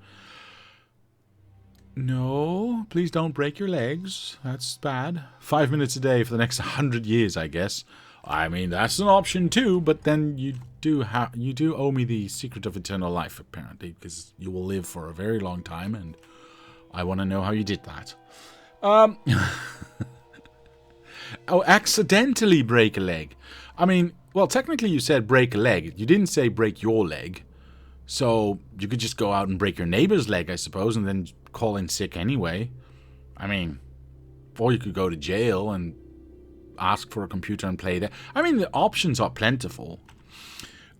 No, please don't break your legs. That's bad. 5 minutes a day for the next 100 years, I guess. I mean, that's an option too, but then you do owe me the secret of eternal life, apparently, because you will live for a very long time, and I want to know how you did that. Oh, accidentally break a leg. I mean, well, technically you said break a leg. You didn't say break your leg. So you could just go out and break your neighbor's leg, I suppose, and then call in sick anyway. I mean, or you could go to jail and ask for a computer and play there. I mean, the options are plentiful.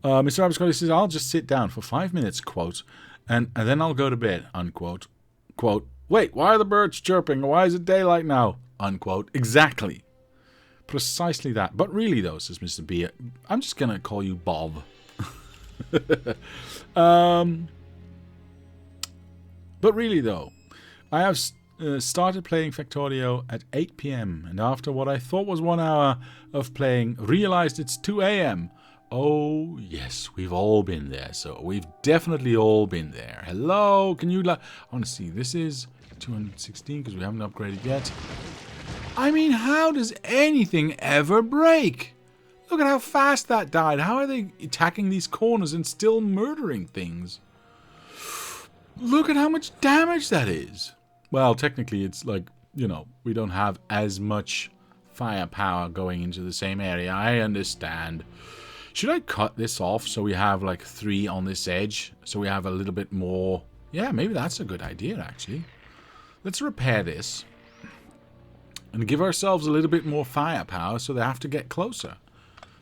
Mr. Abscotty says, I'll just sit down for 5 minutes, quote, and then I'll go to bed, unquote. Quote, wait, why are the birds chirping? Why is it daylight now? Unquote. Exactly. Precisely that. But really, though, says Mr. B, I'm just going to call you Bob. But really, though, I have started playing Factorio at 8 p.m. and after what I thought was 1 hour of playing, realized it's 2 a.m. Oh, yes, we've all been there. So we've definitely all been there. Hello, can you... I want to see. This is 216 because we haven't upgraded yet. I mean, how does anything ever break? Look at how fast that died. How are they attacking these corners and still murdering things? Look at how much damage that is. Well, technically, it's like, we don't have as much firepower going into the same area. I understand. Should I cut this off so we have like 3 on this edge? So we have a little bit more... Yeah, maybe that's a good idea, actually. Let's repair this. And give ourselves a little bit more firepower so they have to get closer.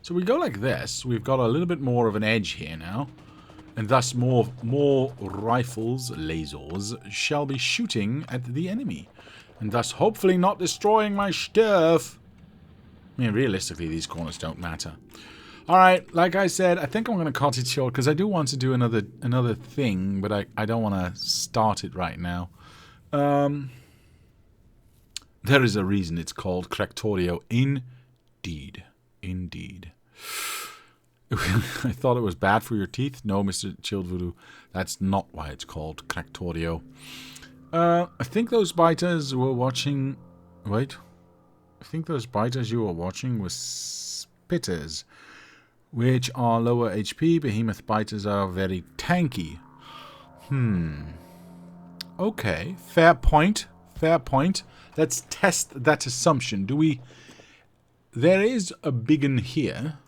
So we go like this. We've got a little bit more of an edge here now. And thus more rifles, lasers, shall be shooting at the enemy. And thus hopefully not destroying my stuff. I mean, realistically, these corners don't matter. Alright, like I said, I think I'm going to cut it short. Because I do want to do another thing. But I don't want to start it right now. There is a reason it's called Factorio. Indeed. Indeed. I thought it was bad for your teeth. No, Mr. Chilled Voodoo. That's not why it's called Factorio. I think those biters were watching... Wait. I think those biters you were watching were spitters, which are lower HP. Behemoth biters are very tanky. Okay. Fair point. Fair point. Let's test that assumption. Do we... There is a big one here.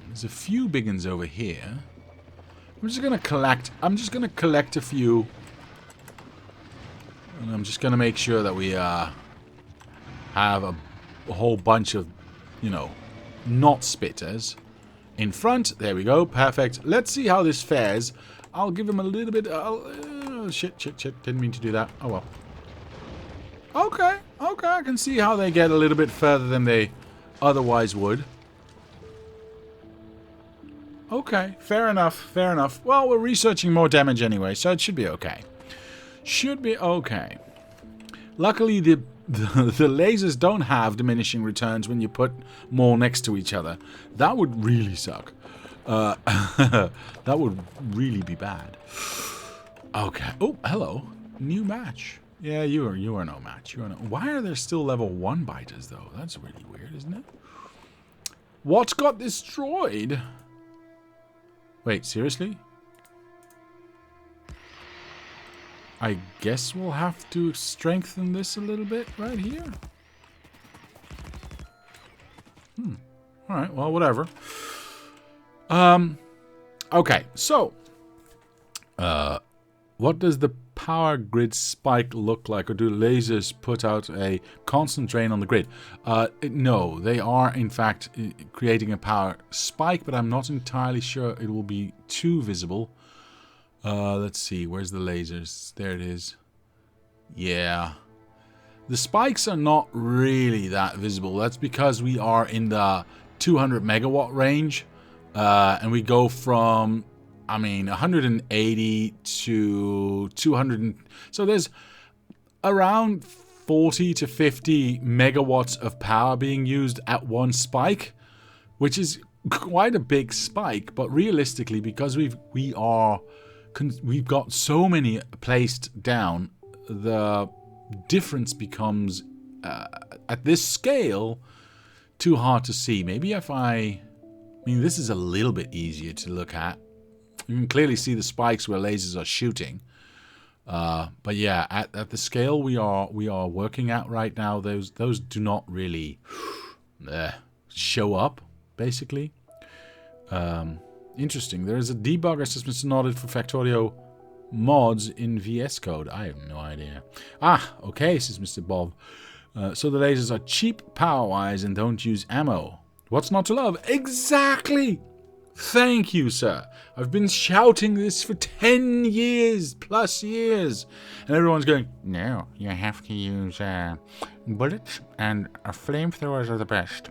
There's a few big ones over here. I'm just gonna collect a few. And I'm just gonna make sure that we have a whole bunch of, not spitters. In front, there we go, perfect. Let's see how this fares. I'll give him a little bit... shit, didn't mean to do that. Oh well. Okay, I can see how they get a little bit further than they otherwise would. Okay, fair enough. Well, we're researching more damage anyway, so it should be okay. Luckily, the lasers don't have diminishing returns when you put more next to each other. That would really suck. That would really be bad. Okay. Oh, hello. New match. Yeah, you are no match. Why are there still level 1 biters, though? That's really weird, isn't it? What got destroyed? Wait, seriously? I guess we'll have to strengthen this a little bit right here. Alright, well, whatever. Okay, so... what does the power grid spike look like, or do lasers put out a constant drain on the grid? No, they are in fact creating a power spike, but I'm not entirely sure it will be too visible. Let's see, where's the lasers? There it is. Yeah. The spikes are not really that visible. That's because we are in the 200 megawatt range. And we go from, 180 to 200. So there's around 40 to 50 megawatts of power being used at one spike, which is quite a big spike. But realistically, because we've got so many placed down, the difference becomes at this scale too hard to see. Maybe if this is a little bit easier to look at. You can clearly see the spikes where lasers are shooting. But yeah, at the scale we are working at right now, those do not really show up, basically. Interesting. There is a debugger system nodded for Factorio mods in VS Code. I have no idea. Okay, says Mr. Bob. So the lasers are cheap power-wise and don't use ammo. What's not to love? Exactly! Thank you, sir. I've been shouting this for 10 years, plus years. And everyone's going, no, you have to use bullets, and flamethrowers are the best.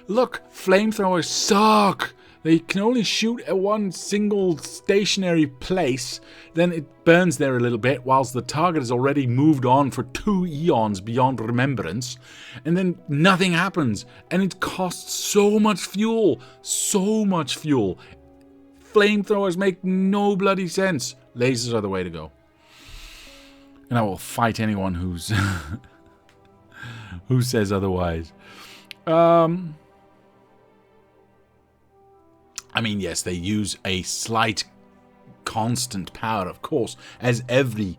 Look, flamethrowers suck. They can only shoot at one single stationary place. Then it burns there a little bit whilst the target has already moved on for 2 eons beyond remembrance. And then nothing happens. And it costs so much fuel. So much fuel. Flamethrowers make no bloody sense. Lasers are the way to go. And I will fight anyone who's who says otherwise. Yes, they use a slight constant power, of course, as every,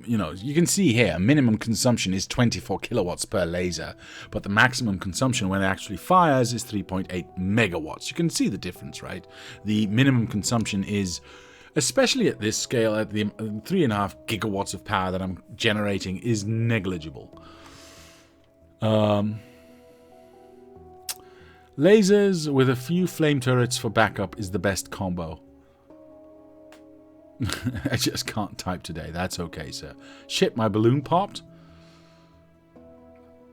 you can see here, minimum consumption is 24 kilowatts per laser, but the maximum consumption when it actually fires is 3.8 megawatts. You can see the difference, right? The minimum consumption is, especially at this scale, at the 3.5 gigawatts of power that I'm generating, is negligible. Lasers with a few flame turrets for backup is the best combo. I just can't type today. That's okay, sir. Shit, my balloon popped?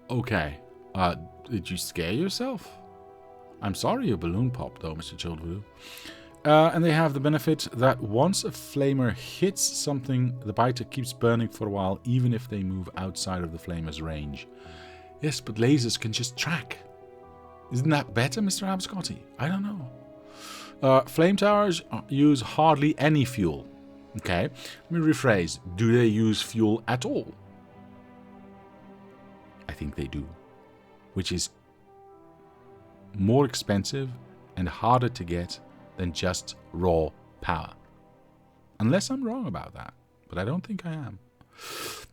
Okay. Did you scare yourself? I'm sorry your balloon popped, though, Mr. Childvoodoo. And they have the benefit that once a flamer hits something, the biter keeps burning for a while, even if they move outside of the flamer's range. Yes, but lasers can just track. Isn't that better, Mr. Abscotty? I don't know. Flame towers use hardly any fuel. Okay, let me rephrase. Do they use fuel at all? I think they do. Which is more expensive and harder to get than just raw power. Unless I'm wrong about that. But I don't think I am.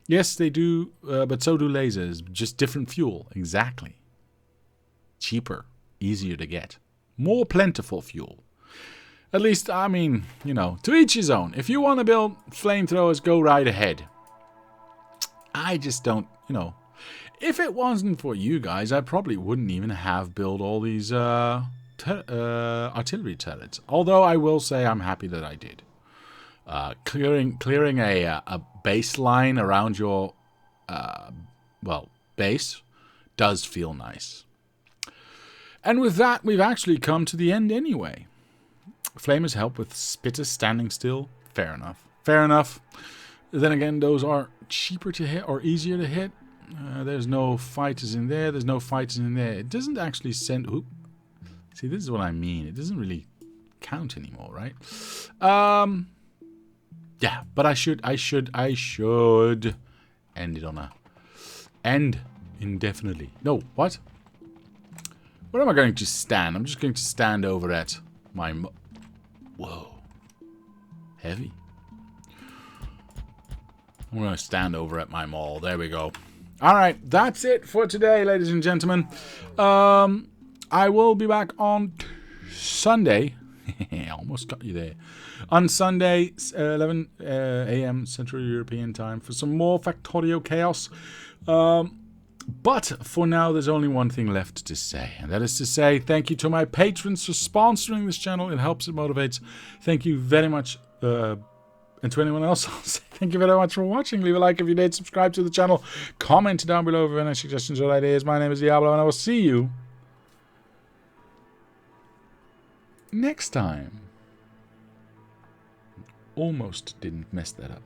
Yes, they do, but so do lasers. Just different fuel. Exactly. Cheaper, easier to get, more plentiful fuel. At least, to each his own. If you want to build flamethrowers, go right ahead. I just don't, If it wasn't for you guys, I probably wouldn't even have built all these artillery turrets. Although I will say I'm happy that I did. Clearing a baseline around your, base does feel nice. And with that, we've actually come to the end anyway. Flamers help with spitters standing still. Fair enough. Fair enough. Then again, those are cheaper to hit or easier to hit. There's no fighters in there. There's no fighters in there. It doesn't actually send... Oop. See, this is what I mean. It doesn't really count anymore, right? Yeah, but I should end it on a... End indefinitely. No, what? Where am I going to stand? I'm just going to stand over at my... Whoa. Heavy. I'm going to stand over at my mall. There we go. Alright, that's it for today, ladies and gentlemen. I will be back on Sunday. Almost almost got you there. On Sunday, 11 a.m. Central European Time for some more Factorio chaos. But for now, there's only one thing left to say, and that is to say thank you to my patrons for sponsoring this channel. It helps, it motivates. Thank you very much. And to anyone else, I'll say thank you very much for watching. Leave a like if you did. Subscribe to the channel. Comment down below if you have any suggestions or ideas. My name is Diablo, and I will see you next time. Almost didn't mess that up.